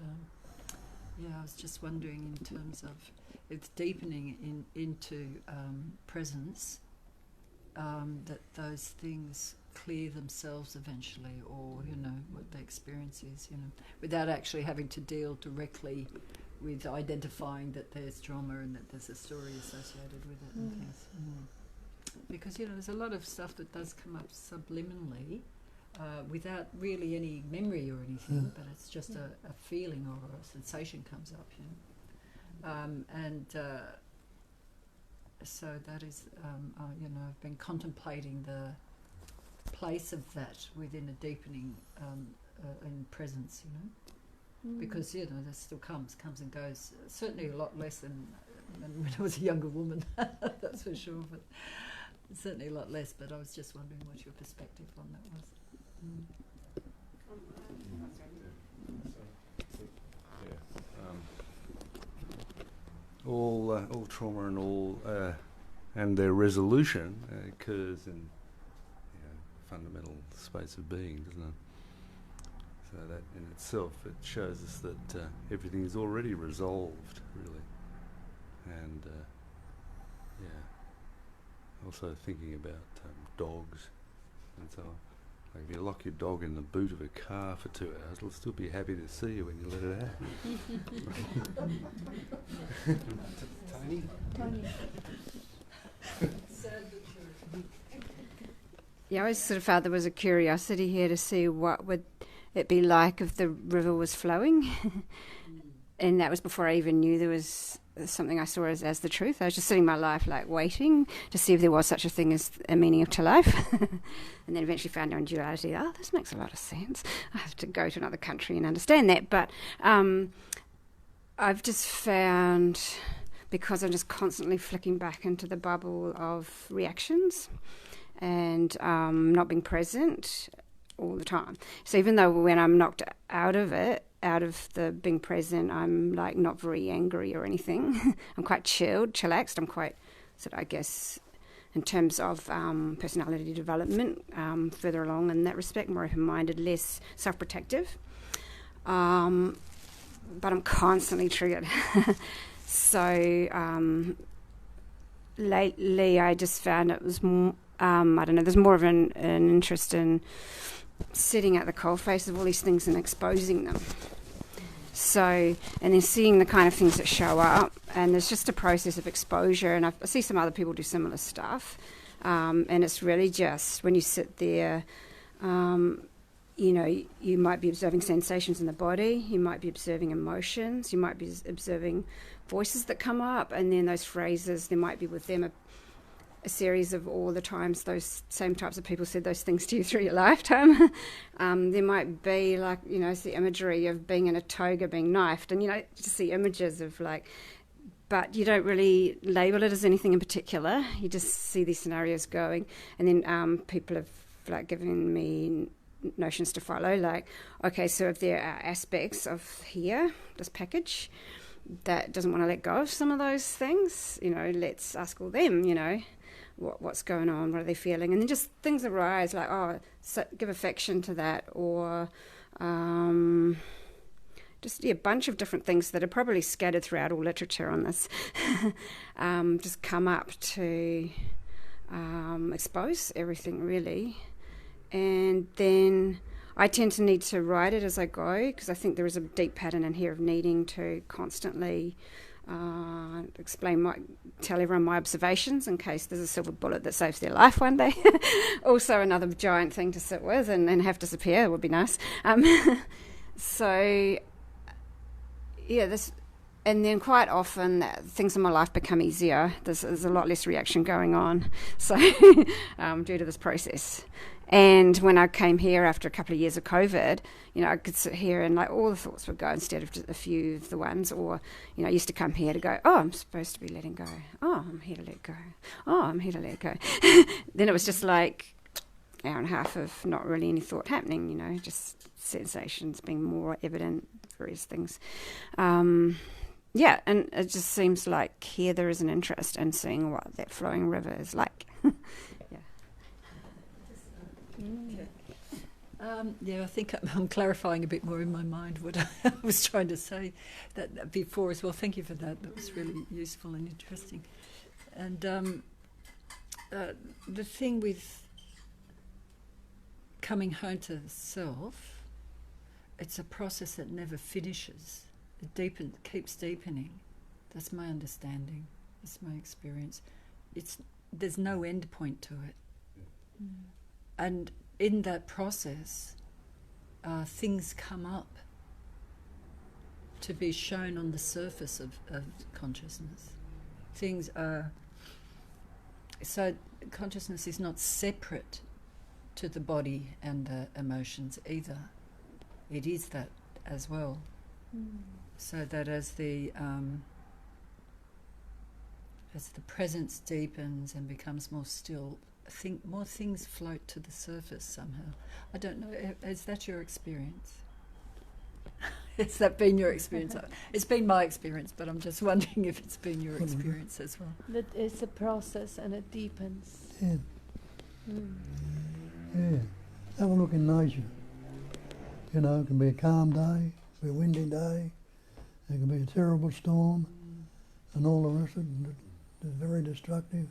I was just wondering in terms of it's deepening into presence, that those things clear themselves eventually, or, you know, what the experience is, you know, without actually having to deal directly with identifying that there's trauma and that there's a story associated with it and things. Because, you know, there's a lot of stuff that does come up subliminally without really any memory or anything, but it's just a feeling or a sensation comes up, you know. So that is, you know, I've been contemplating the place of that within a deepening in presence, you know. Because, you know, that still comes and goes. Certainly a lot less than when I was a younger woman, that's for sure. But certainly a lot less. But I was just wondering what your perspective on that was. All trauma and all and their resolution occurs in fundamental space of being, doesn't it? So that in itself, it shows us that everything is already resolved, really. And also thinking about dogs and so on. Like if you lock your dog in the boot of a car for 2 hours, it'll still be happy to see you when you let it out. Tony? Yeah, I always sort of felt there was a curiosity here to see what would it be like if the river was flowing. And that was before I even knew there was something I saw as the truth. I was just sitting my life like waiting to see if there was such a thing as a meaning to life. And then eventually found out in duality, oh, this makes a lot of sense. I have to go to another country and understand that. But I've just found, because I'm just constantly flicking back into the bubble of reactions and not being present all the time. So even though when I'm knocked out of it, out of the being present, I'm like not very angry or anything. I'm quite chilled, chillaxed. I'm quite sort of, I guess, in terms of personality development, further along in that respect, more open-minded, less self-protective. But I'm constantly triggered. So lately I just found it was more, I don't know, there's more of an interest in sitting at the coalface of all these things and exposing them. So, and then seeing the kind of things that show up, and there's just a process of exposure, and I see some other people do similar stuff, and it's really just when you sit there, you know, you might be observing sensations in the body, you might be observing emotions, you might be observing voices that come up, and then those phrases, there might be with them a series of all the times those same types of people said those things to you through your lifetime. There might be, like, you know, it's the imagery of being in a toga, being knifed, and, you know, just the images of, like, but you don't really label it as anything in particular. You just see these scenarios going, and then people have, like, given me notions to follow, like, okay, so if there are aspects of here, this package, that doesn't want to let go of some of those things, you know, let's ask all them, you know, what's going on, what are they feeling, and then just things arise like, oh, so give affection to that, or just a bunch of different things that are probably scattered throughout all literature on this, just come up to expose everything really. And then I tend to need to write it as I go, because I think there is a deep pattern in here of needing to constantly tell everyone my observations in case there's a silver bullet that saves their life one day. Also another giant thing to sit with and have disappear would be nice. So yeah, this, and then quite often things in my life become easier. There's a lot less reaction going on, so due to this process. And when I came here after a couple of years of COVID, you know, I could sit here and like all the thoughts would go instead of just a few of the ones. Or, you know, I used to come here to go, oh, I'm supposed to be letting go. Oh, I'm here to let go. Oh, I'm here to let go. Then it was just like an hour and a half of not really any thought happening, you know, just sensations being more evident, various things. Yeah, and it just seems like here there is an interest in seeing what that flowing river is like. Yeah, I think I'm clarifying a bit more in my mind what I was trying to say that before as well. Thank you for that. That was really useful and interesting. And the thing with coming home to the self, it's a process that never finishes. It keeps deepening. That's my understanding. That's my experience. There's no end point to it. Mm. And in that process, things come up to be shown on the surface of consciousness. Things are... So consciousness is not separate to the body and the emotions either. It is that as well. Mm. So that as the presence deepens and becomes more still, more things float to the surface somehow. I don't know, is that your experience? Has that been your experience? It's been my experience, but I'm just wondering if it's been your experience as well. That it's a process and it deepens. Yeah. Mm. Yeah, have a look in nature. You know, it can be a calm day, it can be a windy day, it can be a terrible storm, and all the rest of it. It's very destructive.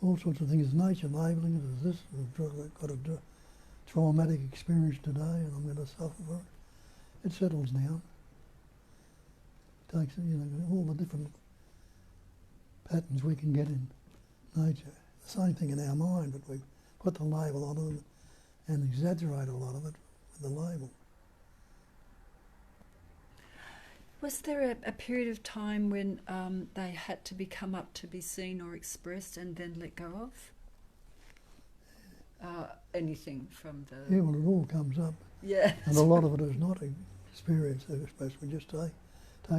All sorts of things. Nature labelling it as this. I've got a traumatic experience today, and I'm going to suffer for it. It settles down. Takes, you know, all the different patterns we can get in nature. The same thing in our mind, but we put the label on it and exaggerate a lot of it with the label. Was there a period of time when they had to come up to be seen or expressed and then let go of? Anything from the... Yeah, well, it all comes up. Yeah. And a lot of it is not experienced, expressed. We just take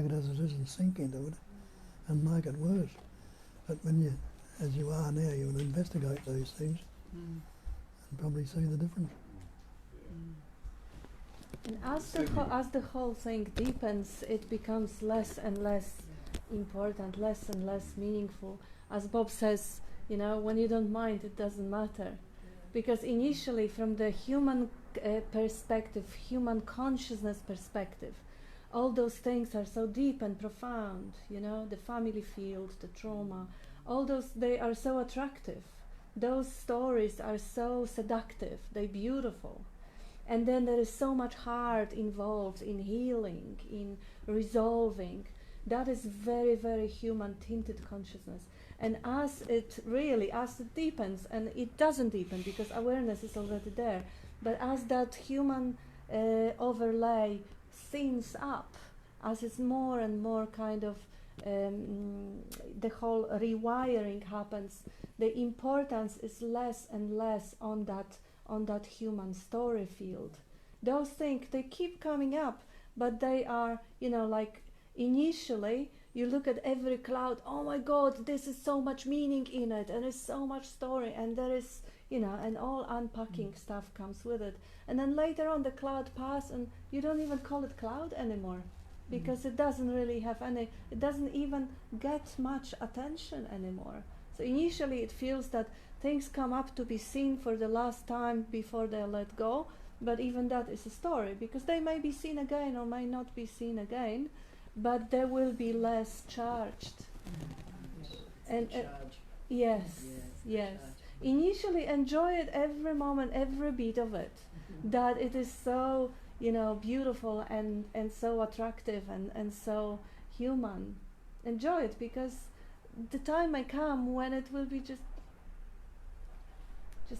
it as it is and sink into it and make it worse. But when you, as you are now, you will investigate these things and probably see the difference. And as the whole thing deepens, it becomes less and less important, less and less meaningful. As Bob says, you know, when you don't mind, it doesn't matter. Because initially, from the human perspective, human consciousness perspective, all those things are so deep and profound, you know, the family field, the trauma, all those, they are so attractive. Those stories are so seductive, they're beautiful. And then there is so much heart involved in healing, in resolving. That is very, very human tinted consciousness. And as it deepens, and it doesn't deepen because awareness is already there, but as that human overlay thins up, as it's more and more kind of the whole rewiring happens, the importance is less and less on that human story field. Those things, they keep coming up, but they are, you know, like initially you look at every cloud, oh my God, this is so much meaning in it, and there's so much story, and there is, you know, and all unpacking stuff comes with it. And then later on the cloud passes and you don't even call it cloud anymore because it doesn't really have it doesn't even get much attention anymore. So initially it feels that things come up to be seen for the last time before they're let go, but even that is a story because they may be seen again or may not be seen again, but they will be less charged. And yes. Initially enjoy it every moment, every beat of it, that it is so, you know, beautiful and so attractive and so human. Enjoy it because the time may come when it will be just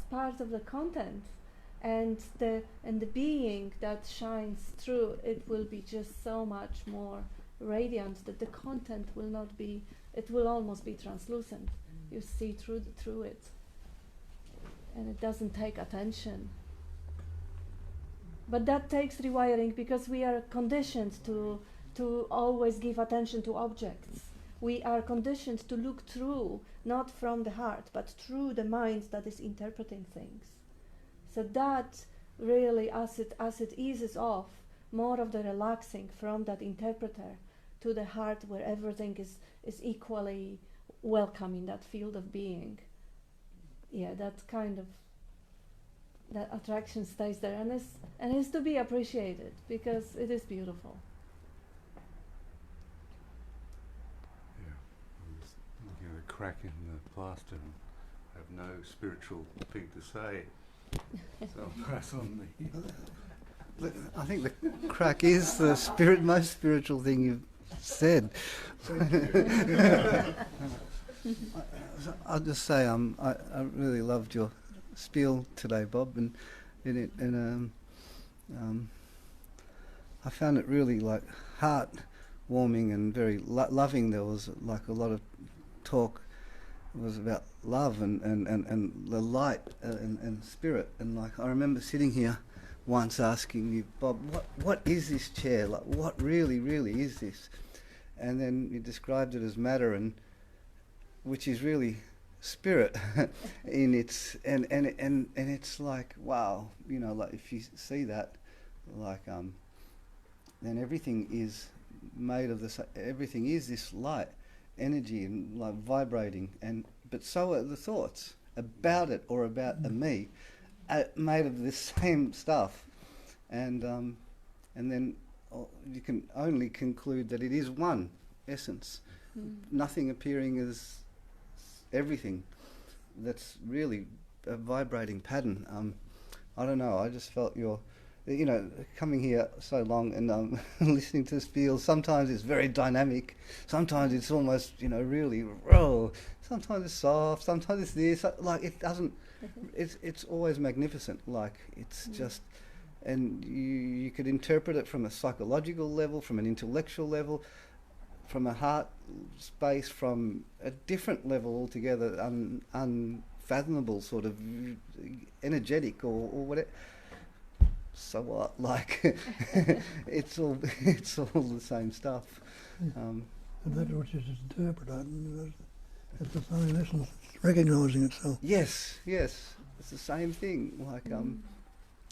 part of the content, and the being that shines through it will be just so much more radiant that the content will not be, it will almost be translucent. You see through it, and it doesn't take attention. But that takes rewiring because we are conditioned to always give attention to objects. We are conditioned to look through, not from the heart, but through the mind that is interpreting things. So that really, as it eases off, more of the relaxing from that interpreter to the heart where everything is equally welcome in that field of being. Yeah, that kind of, that attraction stays there and is to be appreciated because it is beautiful. Yeah, I'm just looking at a crack in the plaster and I have no spiritual thing to say. So I'll pass on I think the crack is the most spiritual thing you've said. I'll just say I really loved your spiel today, Bob, and I found it really like heart-warming and very loving. There was like a lot of talk. It was about love and the light and spirit. And like I remember sitting here once asking you, Bob, what is this chair? Like, what really is this? And then you described it as matter, and which is really spirit in its and it's like, wow, you know, like if you see that, like then everything is made of this. Everything is this light, energy, and like vibrating. But so are the thoughts about it or about me. made of this same stuff, and then you can only conclude that it is one essence, nothing appearing as everything. That's really a vibrating pattern. I don't know. I just felt coming here so long and listening to Spiel. Sometimes it's very dynamic. Sometimes it's almost really raw. Sometimes it's soft. Sometimes it's this. Like it doesn't. It's always magnificent. Like it's just. And you could interpret it from a psychological level, from an intellectual level, from a heart space, from a different level altogether, unfathomable, sort of energetic or whatever. So what? Like, it's all the same stuff. And that's what you just interpret, and it's the same essence. It's recognising itself. Yes, it's the same thing. Like,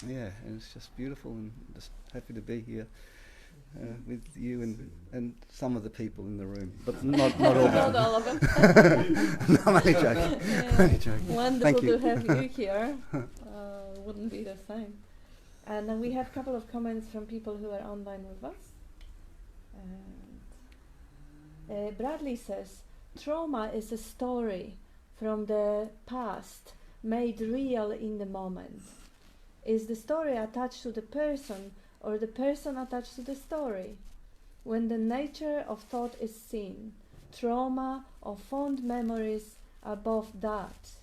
yeah, and it's just beautiful, and just happy to be here with you and some of the people in the room, but not all of them. Not all of them. No, I'm only joking. Yeah. Only joking. Wonderful Thank you. to have you here. Wouldn't be the same. And then we have a couple of comments from people who are online with us. And Bradley says, trauma is a story from the past made real in the moment. Is the story attached to the person or the person attached to the story? When the nature of thought is seen, trauma or fond memories are both that.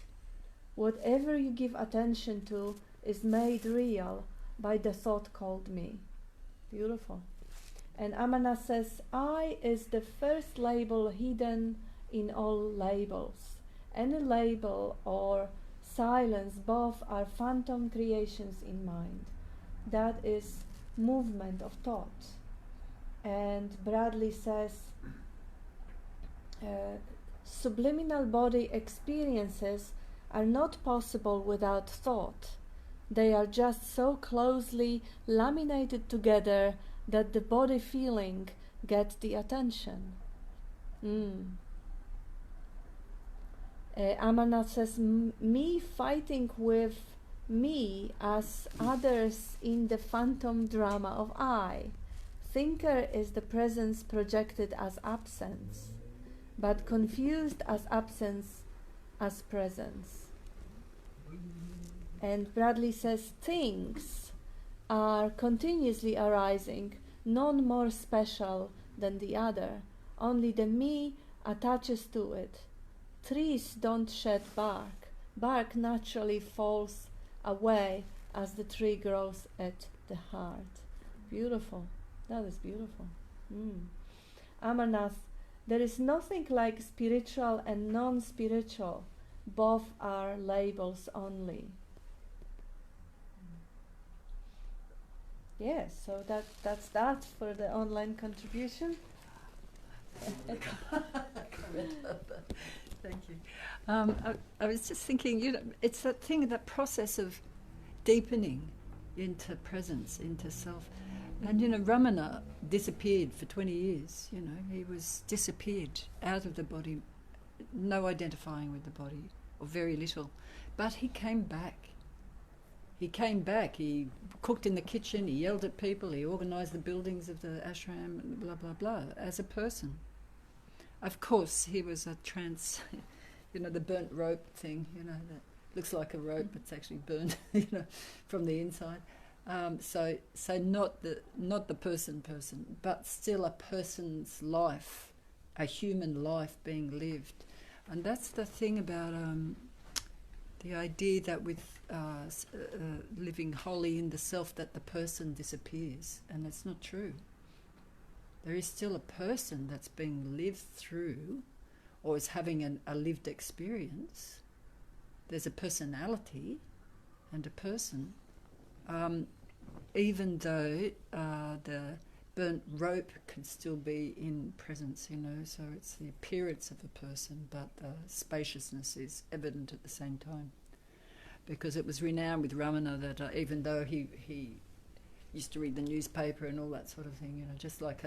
Whatever you give attention to is made real by the thought called me. Beautiful. And Amana says, I is the first label hidden in all labels. Any label or silence, both are phantom creations in mind. That is movement of thought. And Bradley says, subliminal body experiences are not possible without thought. They are just so closely laminated together that the body feeling gets the attention. Amarnath says, me fighting with me as others in the phantom drama of I. Thinker is the presence projected as absence, but confused as absence as presence. And Bradley says, things are continuously arising, none more special than the other. Only the me attaches to it. Trees don't shed bark. Bark naturally falls away as the tree grows at the heart. Beautiful. That is beautiful. Amarnath, there is nothing like spiritual and non-spiritual. Both are labels only. Yes, so that's that for the online contribution. Thank you. I was just thinking, it's that thing, that process of deepening into presence, into self. And, Ramana disappeared for 20 years, he was disappeared out of the body, no identifying with the body, or very little. But he came back. He cooked in the kitchen, he yelled at people, he organised the buildings of the ashram, and blah, blah, blah, as a person. Of course, he was a the burnt rope thing, that looks like a rope, but it's actually burnt, from the inside. So not the person, but still a person's life, a human life being lived. And that's the thing about the idea that with living wholly in the self, that the person disappears, and that's not true. There is still a person that's being lived through, or is having a lived experience. There's a personality and a person, even though the burnt rope can still be in presence, so it's the appearance of a person, but the spaciousness is evident at the same time. Because it was renowned with Ramana that even though he used to read the newspaper and all that sort of thing, just like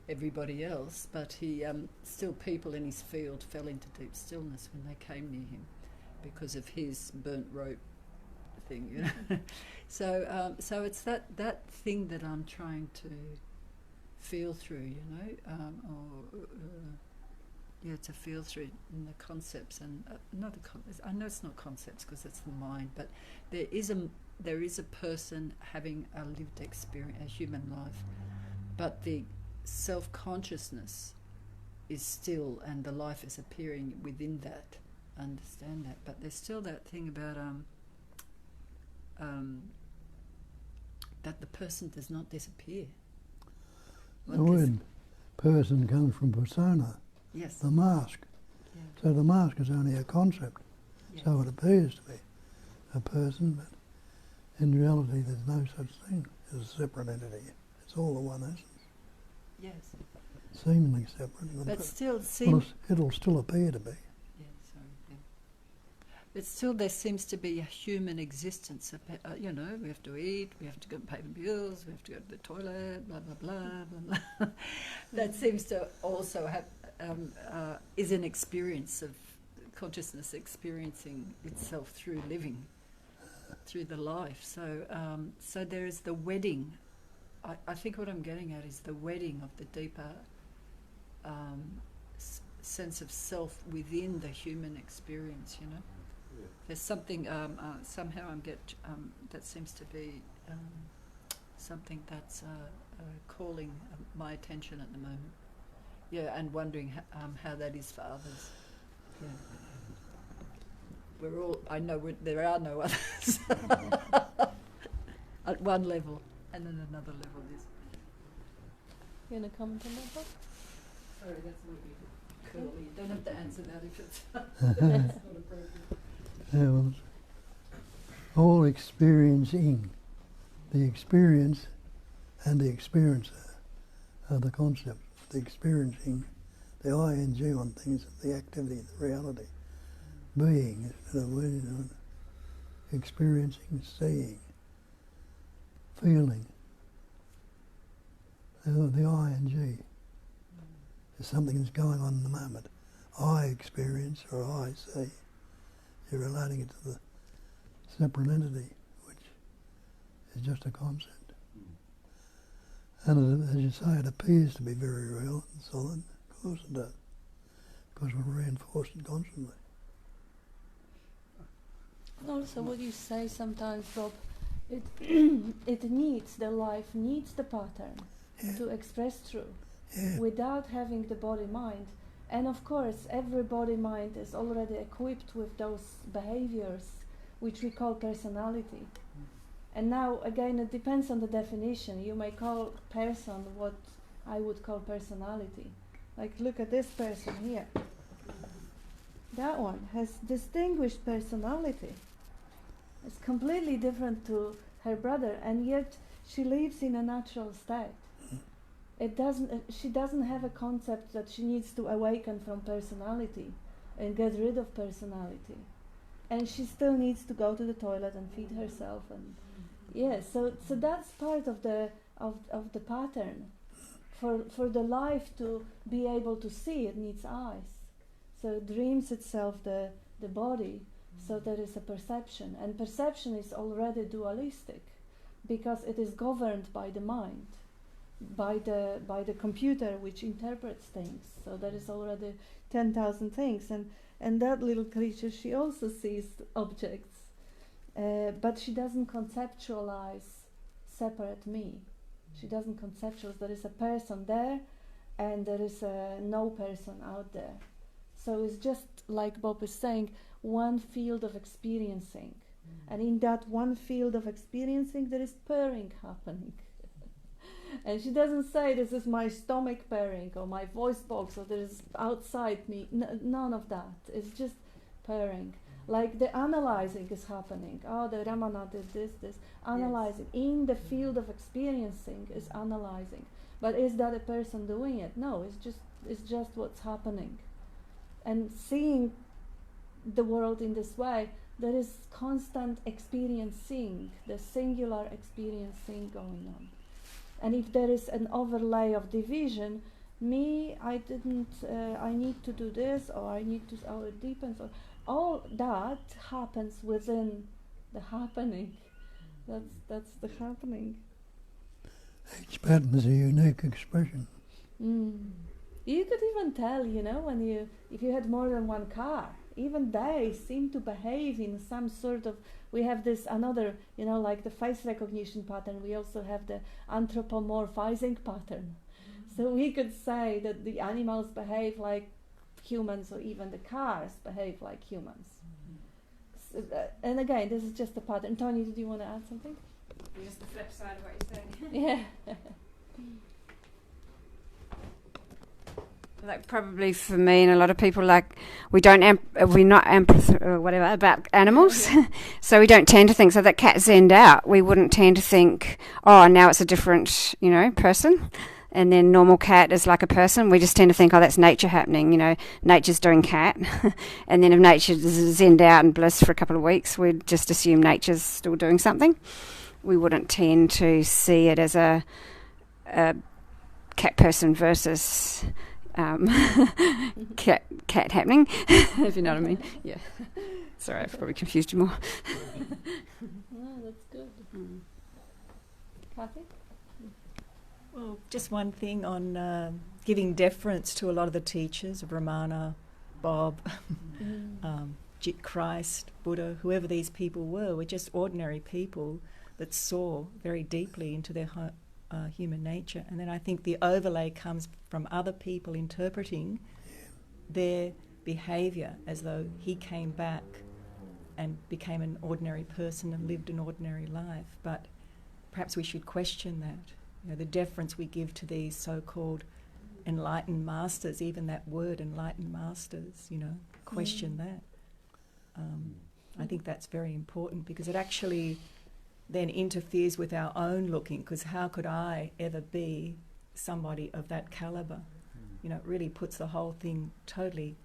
everybody else, but he still, people in his field fell into deep stillness when they came near him because of his burnt rope thing, you know. So it's that thing that I'm trying to feel through, you know, to feel through in the concepts and not the I know it's not concepts because it's the mind, but there is a person having a lived experience, a human life, but the self-consciousness is still, and the life is appearing within that. I understand that, but there's still that thing about that the person does not disappear. The word person comes from persona, Yes. the mask. Yeah. So the mask is only a concept. Yes. So it appears to be a person, but in reality there's no such thing as a separate entity. It's all the one essence, Yes. seemingly separate. But still, Well, it'll still appear to be. Yeah, sorry. Yeah. But still, there seems to be a human existence. You know, we have to eat, we have to go and pay the bills, we have to go to the toilet, blah blah blah blah blah. That seems to also have is an experience of consciousness experiencing itself through living, through the life. So, so there is the wedding. I think what I'm getting at is the wedding of the deeper sense of self within the human experience, you know. Yeah. There's something, somehow that seems to be something that's calling my attention at the moment. Yeah, and wondering how that is for others. Yeah. We're all, I know there are no others at one level, and then another level is. You want to comment on that, Bob? Sorry, that's a little bit curly. You don't have to answer that if it's not appropriate. Yeah, well, it's all experiencing. The experience and the experiencer are the concept. The experiencing, the ing on things, the activity, the reality. Being, experiencing, seeing, feeling. The ing is something that's going on in the moment. I experience or I see. You're relating it to the separate entity, which is just a concept. And as you say, it appears to be very real and solid. Of course it does, because we reinforce it constantly. And also what you say sometimes, Bob, it it needs, the life needs the pattern to express through without having the body-mind. And of course, every body-mind is already equipped with those behaviors which we call personality. And now, again, it depends on the definition. You may call person what I would call personality. Like, look at this person here. That one has distinguished personality. It's completely different to her brother, and yet she lives in a natural state. She doesn't have a concept that she needs to awaken from personality and get rid of personality. And she still needs to go to the toilet and feed herself. And so that's part of the pattern. For the life to be able to see, it needs eyes. So it dreams itself the body, so there is a perception. And perception is already dualistic, because it is governed by the mind, by the computer which interprets things. So there is already 10,000 things, and that little creature, she also sees objects, but she doesn't conceptualize separate me. She doesn't conceptualize there is a person there and there is no person out there. So it's just like Bob is saying, one field of experiencing, and in that one field of experiencing there is purring happening. And she doesn't say this is my stomach purring or my voice box or there is outside me. None of that. It's just purring. Like the analyzing is happening. Oh, the Ramana did this. Analyzing. Yes. In the field of experiencing is analyzing. But is that a person doing it? No, it's just what's happening. And seeing the world in this way, there is constant experiencing, the singular experiencing going on. And if there is an overlay of division, I need to do this, or I need to, or it deepens, or all that happens within the happening. That's the happening. Each pattern is a unique expression. You could even tell, if you had more than one car, even they seem to behave in some sort of. We have this another, like the face recognition pattern. We also have the anthropomorphizing pattern. So we could say that the animals behave like humans, or even the cars behave like humans. So, and again, this is just a pattern. Tony, did you want to add something? Just the flip side of what you said. Yeah. Like probably for me and a lot of people, like we're not empath about animals, so we don't tend to think. So that cat zenned out, we wouldn't tend to think, oh, now it's a different, person, and then normal cat is like a person. We just tend to think, oh, that's nature happening. Nature's doing cat, and then if nature's zenned out and bliss for a couple of weeks, we'd just assume nature's still doing something. We wouldn't tend to see it as a cat person versus. Cat happening, if you know what I mean. Yeah. Sorry, I've probably confused you more. No, that's good. Kathy? Well, just one thing on giving deference to a lot of the teachers of Ramana, Bob, Christ, Buddha, whoever these people were just ordinary people that saw very deeply into their human nature. And then I think the overlay comes from other people interpreting their behaviour as though he came back and became an ordinary person and lived an ordinary life. But perhaps we should question that. The deference we give to these so-called enlightened masters, even that word enlightened masters, question that. I think that's very important, because it actually then interferes with our own looking, because how could I ever be somebody of that calibre? It really puts the whole thing totally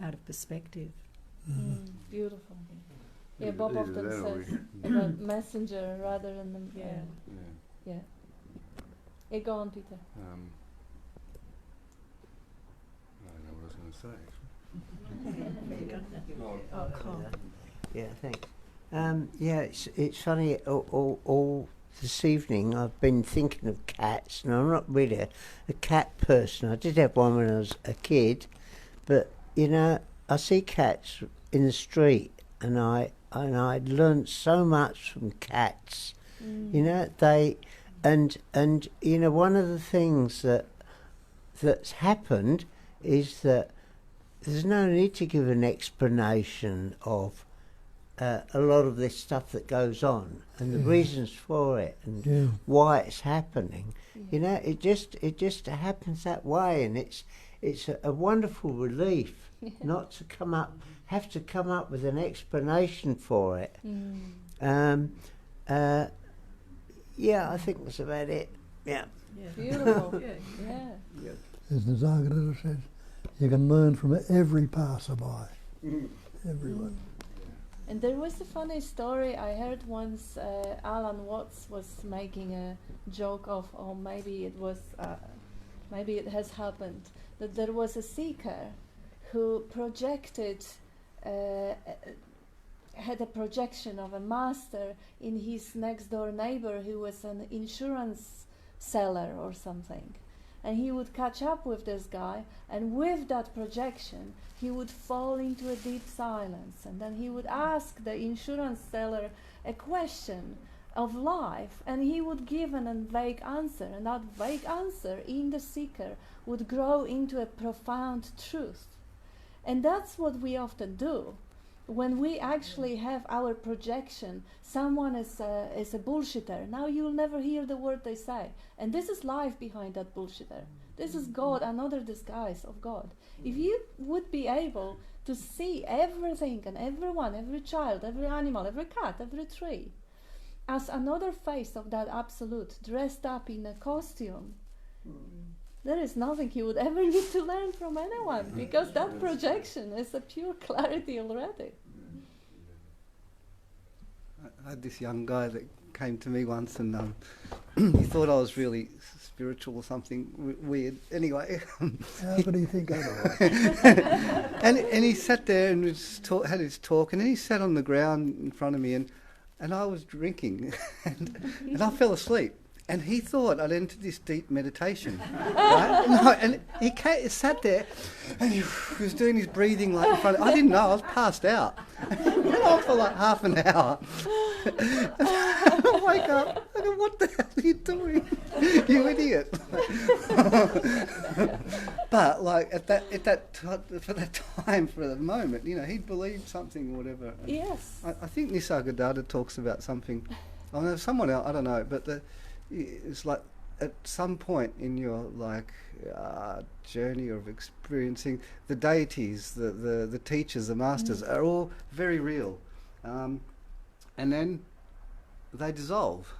out of perspective. Beautiful. Yeah, Bob often says about messenger rather than the... Yeah, go on, Peter. I don't know what I was going to say. Cool. Yeah, thanks. It's funny, all this evening I've been thinking of cats, and I'm not really a cat person. I did have one when I was a kid, but I see cats in the street, and I learned so much from cats. They and one of the things that's happened is that there's no need to give an explanation of a lot of this stuff that goes on and the reasons for it and why it's happening. It just happens that way, and it's a wonderful relief not to have to come up with an explanation for it. I think that's about it. Yeah. Beautiful. Yeah. As Nisargadatta says, you can learn from every passerby. Everyone. And there was a funny story I heard once. Alan Watts was making a joke of, or maybe it has happened, that there was a seeker who had a projection of a master in his next door neighbor who was an insurance seller or something. And he would catch up with this guy, and with that projection he would fall into a deep silence, and then he would ask the insurance seller a question of life, and he would give a vague answer, and that vague answer in the seeker would grow into a profound truth. And that's what we often do. When we actually have our projection, someone is a bullshitter. Now you'll never hear the word they say. And this is life behind that bullshitter. This is God, another disguise of God. If you would be able to see everything and everyone, every child, every animal, every cat, every tree, as another face of that absolute, dressed up in a costume, there is nothing you would ever need to learn from anyone, because that projection is a pure clarity already. I had this young guy that came to me once, and he thought I was really spiritual or something weird. Anyway, how could he think otherwise? and he sat there and had his talk, and then he sat on the ground in front of me, and and I was drinking, and I fell asleep. And he thought I'd entered this deep meditation, right? No, and he sat there, and he was doing his breathing like in front. I didn't know, I was passed out. Went on for like half an hour. I wake up, I go, what the hell are you doing, you idiot? But like for that time, for the moment, you know, he believed something or whatever. And Yes. I think Nisargadatta talks about something. I mean, someone else, I don't know, but it's like at some point in your journey of experiencing the deities, the teachers, the masters are all very real, and then they dissolve.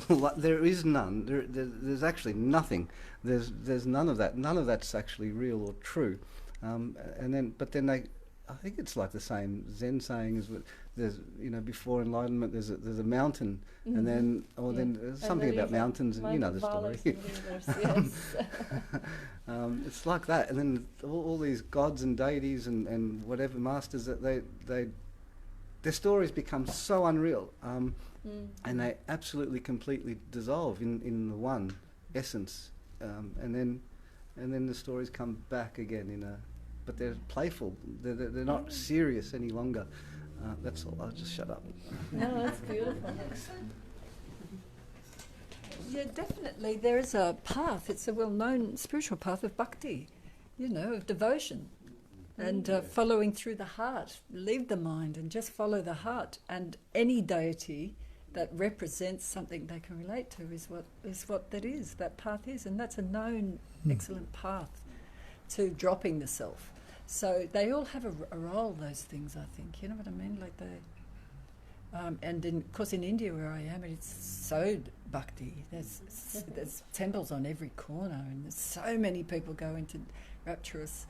Like, there is none. There's actually nothing. There's none of that. None of that's actually real or true. But then I think it's like the same Zen saying is, there's, you know, before enlightenment there's a mountain, and then then there's something about mountains, and you know the story. It's like that, and then all these gods and deities and whatever masters that their stories become so unreal, and they absolutely completely dissolve in the one essence, and then the stories come back again but they're playful. They're not serious any longer. That's all. I'll just shut up. No, that's beautiful. Yeah, definitely. There is a path. It's a well-known spiritual path of bhakti, you know, of devotion, and following through the heart. Leave the mind and just follow the heart. And any deity that represents something they can relate to is what that is. That path is, and that's a known excellent path to dropping the self. So they all have a role, those things, I think. You know what I mean? Like they... and of course in India where I am, it's so bhakti. There's temples on every corner, and there's so many people go into rapturous,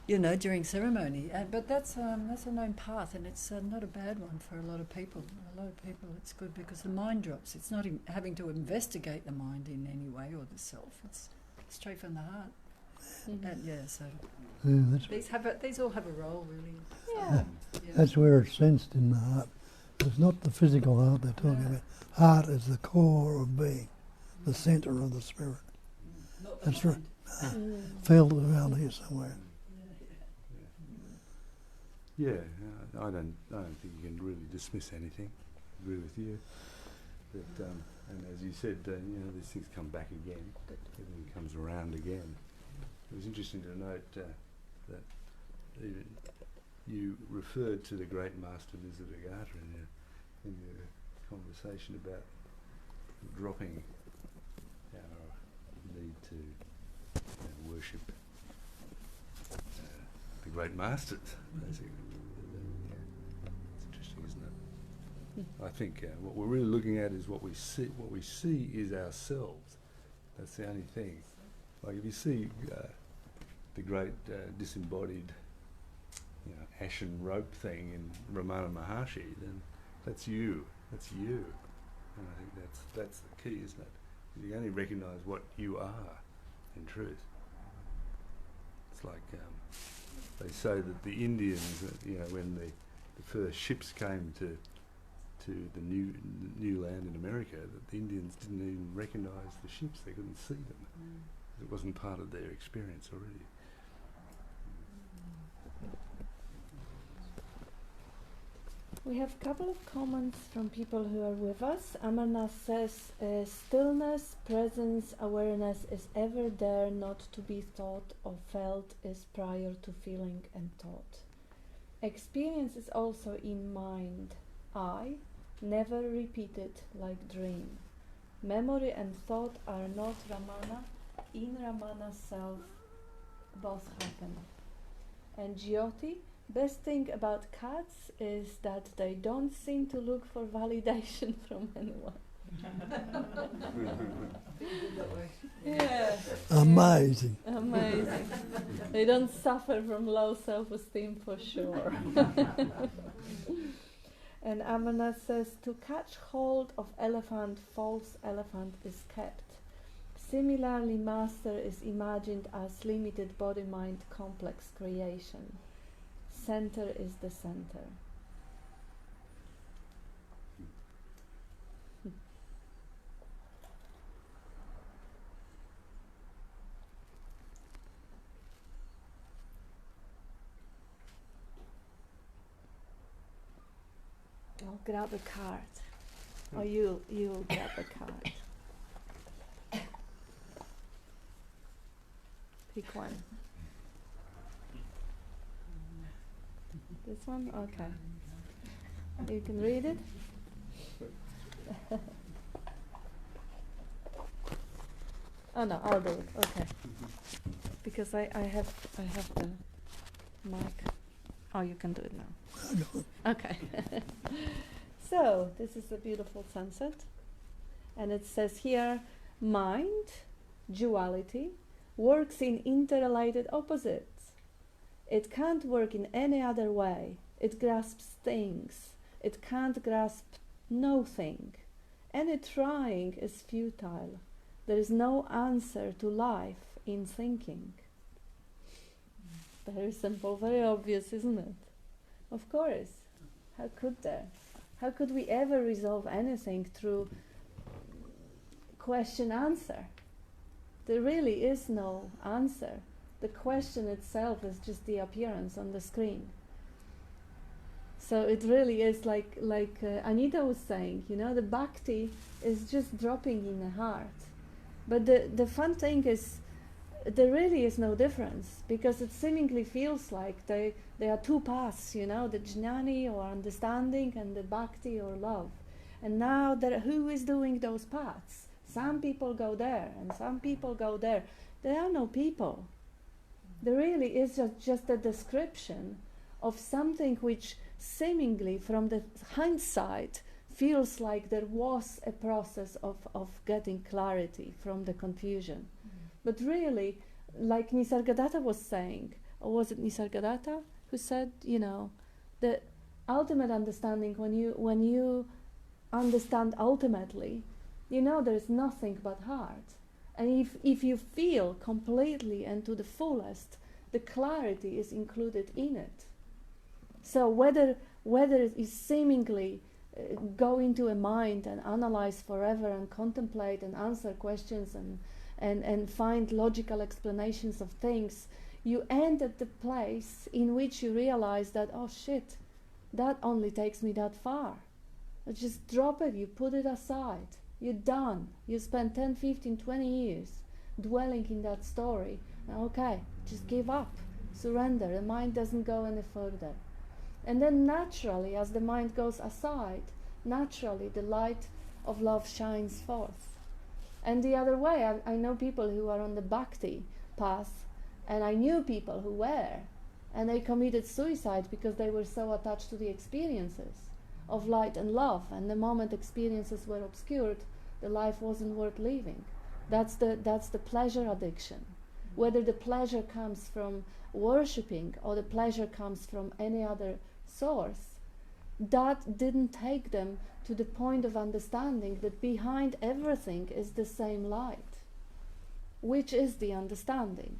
you know, during ceremony. But that's a known path, and it's not a bad one for a lot of people. A lot of people, it's good because the mind drops. It's not having to investigate the mind in any way or the self. It's straight from the heart. And so these all have a role, really. Yeah. That's where it's sensed in the heart. It's not the physical heart they're talking about. Heart is the core of being, the centre of the spirit. That's right. Filled around here somewhere. Yeah, I don't think you can really dismiss anything. I agree with you. But and as you said, you know, these things come back again. Everything comes around again. It was interesting to note that even you referred to the great master Nisargadatta in your conversation about dropping our need to worship the great masters. Basically, it's interesting, isn't it? I think what we're really looking at is what we see. What we see is ourselves. That's the only thing. Like if you see the great disembodied, you know, ashen rope thing in Ramana Maharshi, then that's you. That's you. And I think that's the key, isn't it? You only recognise what you are in truth. It's like they say that the Indians, you know, when the first ships came to the new land in America, that the Indians didn't even recognise the ships. They couldn't see them. It wasn't part of their experience already. We have a couple of comments from people who are with us. Amarnath says, stillness, presence, awareness is ever there, not to be thought or felt, is prior to feeling and thought. Experience is also in mind, I, never repeated like dream. Memory and thought are not Ramana, in Ramana's self both happen. And Jyoti, best thing about cats is that they don't seem to look for validation from anyone. Yeah. Amazing. Amazing. They don't suffer from low self-esteem for sure. And Amarnath says, to catch hold of elephant, false elephant is kept. Similarly, master is imagined as limited body-mind complex creation. Center is the center. grab a card. Or you'll grab a card. Pick one. This one? Okay. You can read it? Oh no, I'll do it. Okay. Because I have the mic. Oh, you can do it now. Okay. So this is a beautiful sunset, and it says here, mind, duality, works in interrelated opposites. It can't work in any other way. It grasps things. It can't grasp no thing. Any trying is futile. There is no answer to life in thinking. Very simple, very obvious, isn't it? Of course. How could there? How could we ever resolve anything through question-answer? There really is no answer. The question itself is just the appearance on the screen. So it really is like Anita was saying, you know, the bhakti is just dropping in the heart. But the fun thing is, there really is no difference, because it seemingly feels like they are two paths, you know, the jnani or understanding and the bhakti or love. And now who is doing those paths? Some people go there and some people go there. There are no people. There really is just a description of something which seemingly from the hindsight feels like there was a process of getting clarity from the confusion. But really, like Nisargadatta was saying, or was it Nisargadatta who said, you know, the ultimate understanding, when you understand ultimately, you know there is nothing but heart. And if you feel completely and to the fullest, the clarity is included in it. So whether it is seemingly go into a mind and analyze forever and contemplate and answer questions and find logical explanations of things, you end at the place in which you realize that, oh shit, that only takes me that far. You just drop it, you put it aside, you're done. You spend 10, 15, 20 years dwelling in that story. Okay, just give up, surrender, the mind doesn't go any further. And then naturally, as the mind goes aside, naturally the light of love shines forth. And the other way, I know people who are on the bhakti path, and I knew people who were, and they committed suicide because they were so attached to the experiences of light and love, and the moment experiences were obscured, the life wasn't worth living. That's the pleasure addiction. Whether the pleasure comes from worshipping or the pleasure comes from any other source, that didn't take them to the point of understanding that behind everything is the same light, which is the understanding.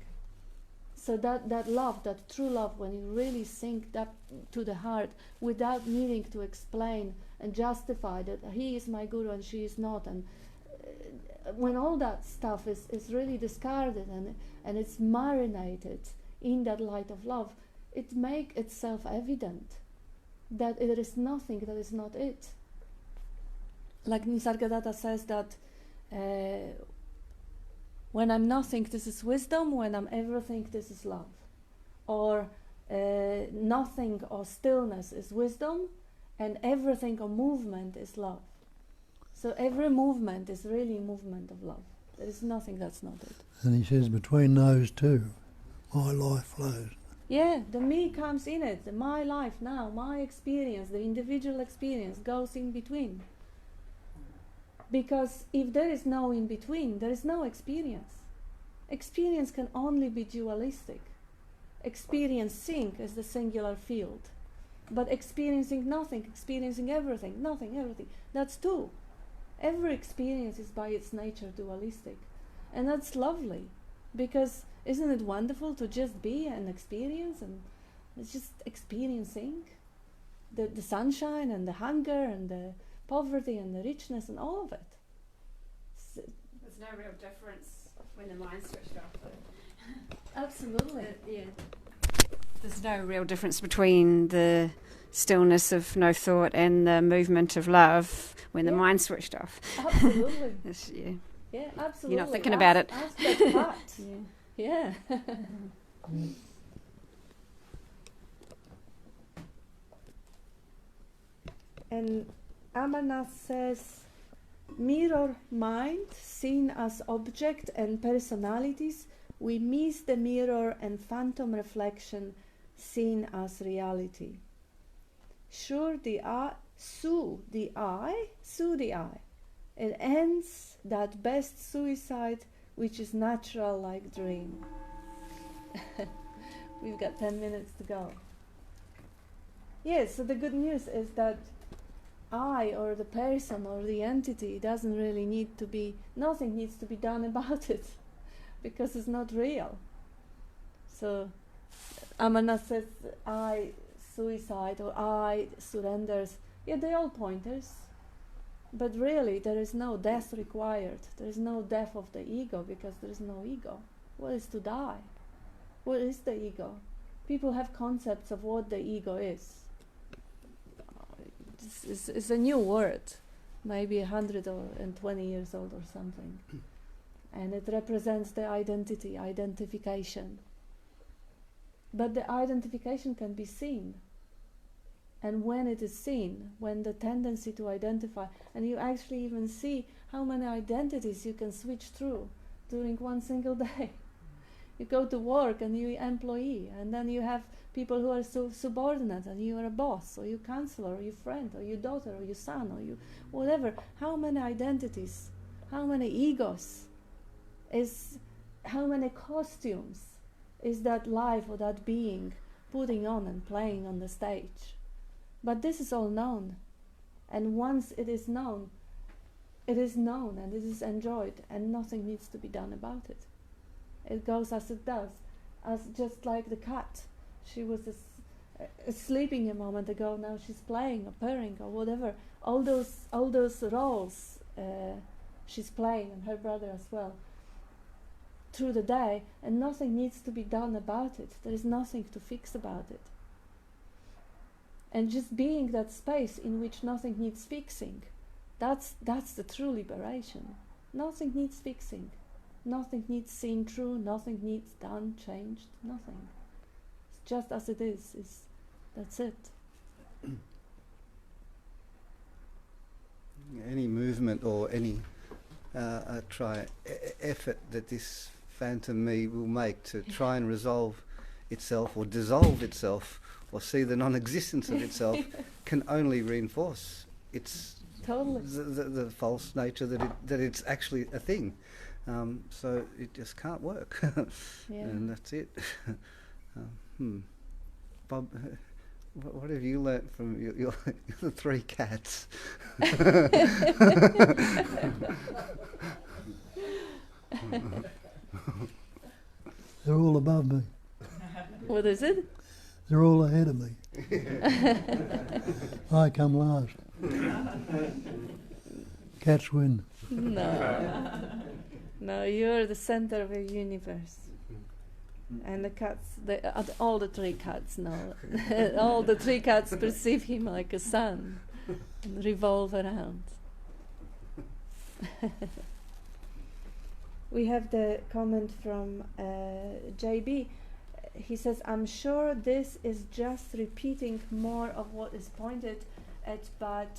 So that love, that true love, when you really sink that to the heart without needing to explain and justify that he is my guru and she is not, and when all that stuff is really discarded and it's marinated in that light of love, it makes itself evident that there is nothing that is not it. Like Nisargadatta says that when I'm nothing, this is wisdom. When I'm everything, this is love. Or nothing or stillness is wisdom, and everything or movement is love. So every movement is really a movement of love. There is nothing that's not it. And he says, between those two, my life flows. Yeah, the me comes in it. My life now, my experience, the individual experience goes in between. Because if there is no in between, there is no experience. Experience can only be dualistic. Experiencing is the singular field. But experiencing nothing, experiencing everything, nothing, everything, that's two. Every experience is by its nature dualistic. And that's lovely, because isn't it wonderful to just be and experience, and it's just experiencing the sunshine and the hunger and the poverty and the richness and all of it. There's no real difference when the mind's switched off. Absolutely. Yeah. There's no real difference between the stillness of no thought and the movement of love when the Yeah. mind switched off. Absolutely. Yeah. Yeah, absolutely. You're not thinking about it. Ask that cat. Yeah. Yeah. And Amarnath says, mirror mind seen as object and personalities, we miss the mirror and phantom reflection seen as reality. Sure the eye, sue the eye, it ends that best suicide which is natural like dream. We've got 10 minutes to go. Yes, so the good news is that I or the person or the entity doesn't really need to be, nothing needs to be done about it because it's not real. So Amarnath says I suicide or I surrenders. Yeah, they're all pointers. But really there is no death required. There is no death of the ego because there is no ego. What is to die? What is the ego? People have concepts of what the ego is. It's a new word, maybe 120 years old or something. And it represents the identity, identification. But the identification can be seen. And when it is seen, when the tendency to identify, and you actually even see how many identities you can switch through during one single day. You go to work and you're employee, and then you have people who are subordinate, and you are a boss, or you counselor, or your friend, or your daughter, or your son, or you whatever. How many identities, how many egos, how many costumes is that life or that being putting on and playing on the stage? But this is all known, and once it is known and it is enjoyed, and nothing needs to be done about it. It goes as it does, as just like the cat. She was sleeping a moment ago. Now she's playing or purring or whatever. All those roles she's playing, and her brother as well, through the day, and nothing needs to be done about it. There is nothing to fix about it. And just being that space in which nothing needs fixing, that's the true liberation. Nothing needs fixing. Nothing needs seen through, nothing needs done, changed, nothing. It's just as it is. That's it. Any movement or any effort that this phantom me will make to try and resolve itself or dissolve itself or see the non-existence of itself can only reinforce its Totally. the false nature that it's actually a thing. So it just can't work. Yeah. And that's it. Bob, what have you learnt from your the three cats? They're all above me. What is it? They're all ahead of me. I come last. Cats win. No, you're the center of the universe. And the cats, all the three cats know. All the three cats perceive him like a sun and revolve around. We have the comment from JB. He says, I'm sure this is just repeating more of what is pointed at, but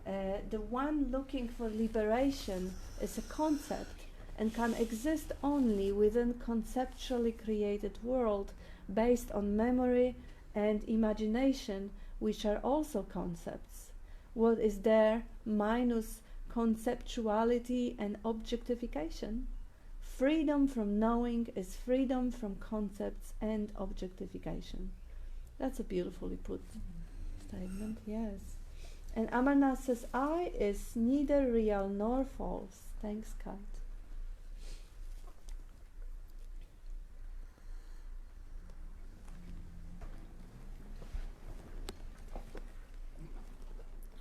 the one looking for liberation is a concept and can exist only within conceptually created world based on memory and imagination, which are also concepts. What is there minus conceptuality and objectification? Freedom from knowing is freedom from concepts and objectification. That's a beautifully put statement, yes. And Amarnath says, I is neither real nor false. Thanks, Kat.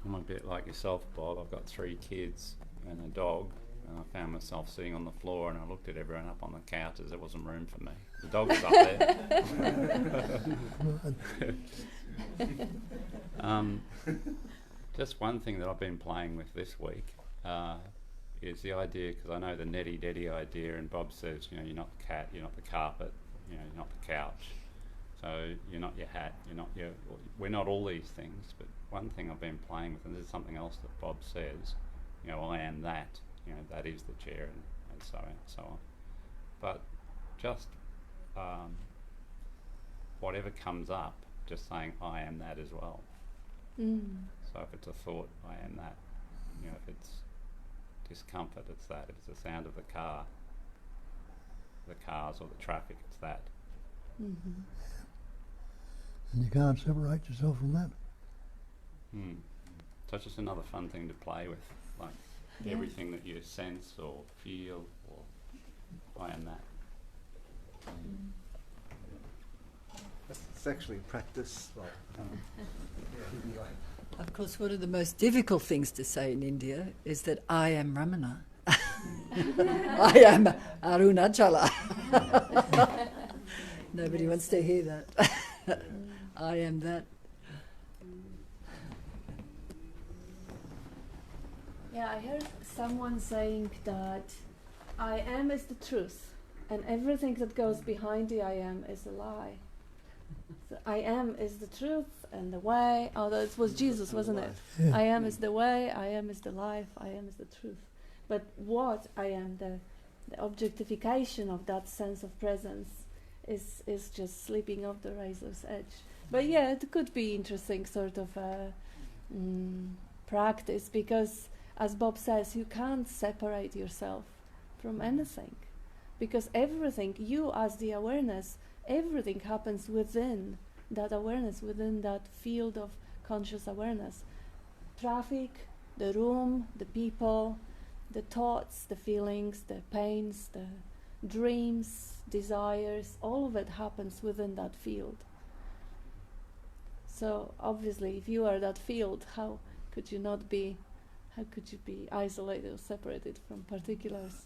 I'm a bit like yourself, Bob. I've got 3 kids and a dog, and I found myself sitting on the floor, and I looked at everyone up on the couches. There wasn't room for me. The dog was up there. Just one thing that I've been playing with this week is the idea, because I know the neti-neti idea, and Bob says, you know, you're not the cat, you're not the carpet, you know, you're not the couch. So you're not your hat, we're not all these things, but one thing I've been playing with, and this is something else that Bob says, you know, I am that, you know, that is the chair, and so on. But just whatever comes up, just saying I am that as well. So if it's a thought, I am that. You know, if it's discomfort, it's that. If it's the sound of the car, the cars or the traffic, it's that. And you can't separate yourself from that. So it's just another fun thing to play with, like everything that you sense or feel, or I am that. It's actually practice. Of course, one of the most difficult things to say in India is that I am Ramana. I am Arunachala. Nobody wants to hear that. I am that. Yeah, I heard someone saying that I am is the truth, and everything that goes behind the I am is a lie. So I am is the truth and the way. Oh, that was Jesus, wasn't it? Yeah. I am is the way, I am is the life, I am is the truth. But what I am, the objectification of that sense of presence is just slipping off the razor's edge. But yeah, it could be interesting sort of practice, because as Bob says, you can't separate yourself from anything, because everything, you as the awareness, everything happens within that awareness, within that field of conscious awareness. Traffic, the room, the people, the thoughts, the feelings, the pains, the dreams, desires, all of it happens within that field. So obviously, if you are that field, how could you be isolated or separated from particulars?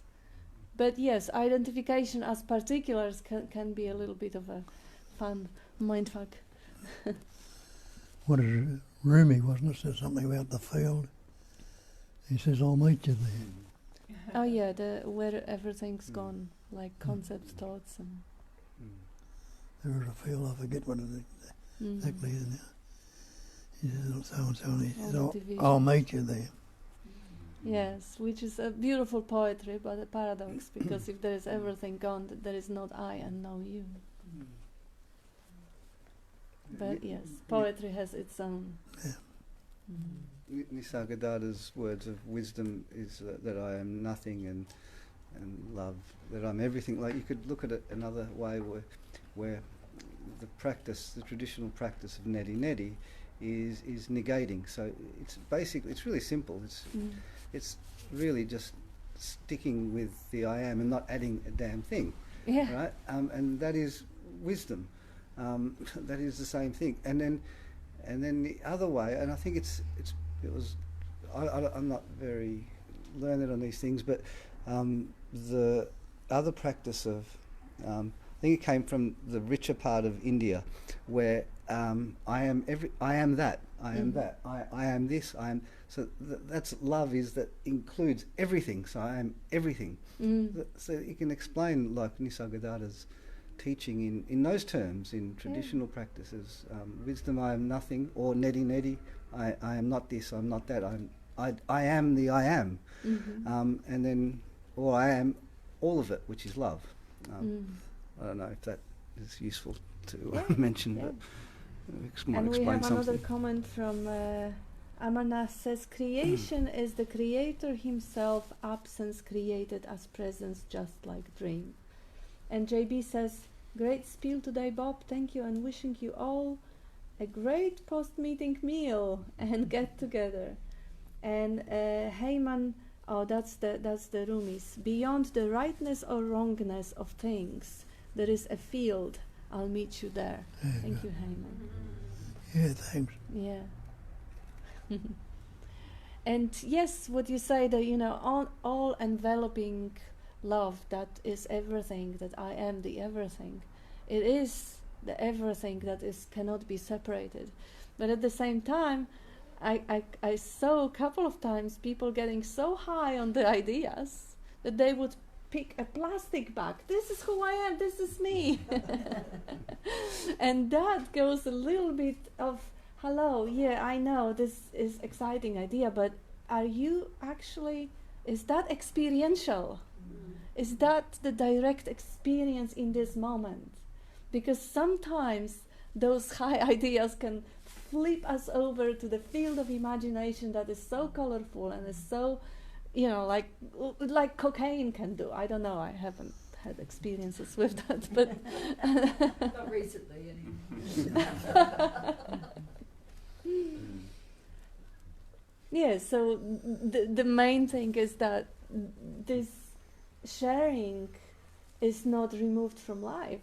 But yes, identification as particulars can be a little bit of a fun mindfuck. What is it? Rumi, wasn't it? Said something about the field. He says, I'll meet you there. Oh yeah, where everything's gone, like concepts, thoughts, and There is a field, I forget what it is exactly is now. He says, so and so, and he says, I'll meet you there. yes, which is a beautiful poetry, but a paradox, because if there is everything gone, there is not I and no you. But yes, poetry has its own. Nisargadatta's words of wisdom is that I am nothing, and love, that I'm everything. Like, you could look at it another way, where the practice, the traditional practice of neti-neti is negating. So it's basically, it's really simple. It's really just sticking with the I am and not adding a damn thing. Yeah. Right? And that is wisdom. That is the same thing. And then the other way, and I think I'm not very learned on these things, but the other practice of, I think it came from the richer part of India, where I am that, I am that, I am this, I am. So that's love, is that includes everything. So I am everything. So you can explain, like Nisargadatta's teaching in those terms in traditional practices. Wisdom, I am nothing, or neti-neti, I am not this, I'm not that, I am the I am. And then, or I am all of it, which is love. I don't know if that is useful to mention, but might and we explain have something. another comment from Amarnath says, creation is the creator himself, absence created as presence, just like dream. And JB says, great spiel today, Bob, thank you, and wishing you all a great post-meeting meal and get together. And Heyman, that's the Rumis. Beyond the rightness or wrongness of things, there is a field. I'll meet you there. Thank you, Heyman. Yeah, thanks. Yeah. And yes, what you say, that all enveloping love, that is everything, that I am the everything. It is the everything that is cannot be separated. But at the same time, I saw a couple of times people getting so high on the ideas that they would pick a plastic bag. This is who I am, this is me. And that goes a little bit of, hello, yeah, I know this is exciting idea, but are you actually, is that experiential? Is that the direct experience in this moment? Because sometimes those high ideas can flip us over to the field of imagination that is so colorful and is so, you know, like cocaine can do. I don't know, I haven't had experiences with that, but Not recently, anyway. yeah, so the main thing is that this sharing is not removed from life.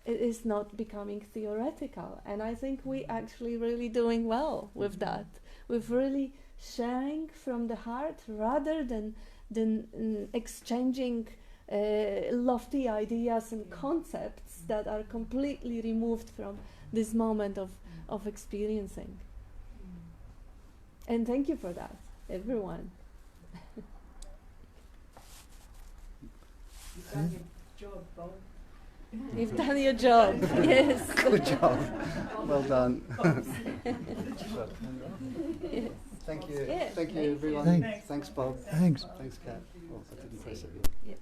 It is not becoming theoretical, and I think we actually really doing well with that. With really sharing from the heart rather than exchanging lofty ideas and concepts that are completely removed from this moment of experiencing. And thank you for that, everyone. You've done your job, Bob. You've done your job. Yes. Good job. Well done. Yes. Thank you. Yeah, Thank you, thank you. everyone. Thanks. Thanks, Bob. Thanks. Thanks, Kat. Oh, I didn't press it. Yep.